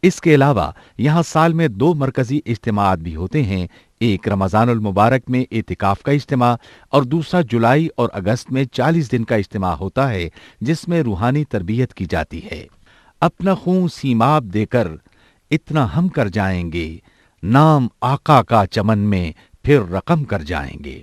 اس کے علاوہ یہاں سال میں 2 مرکزی اجتماعات بھی ہوتے ہیں، ایک رمضان المبارک میں اعتکاف کا اجتماع اور دوسرا جولائی اور اگست میں 40 دن کا اجتماع ہوتا ہے جس میں روحانی تربیت کی جاتی ہے۔ اپنا خون سیماب دے کر اتنا ہم کر جائیں گے، نام آقا کا چمن میں پھر رقم کر جائیں گے۔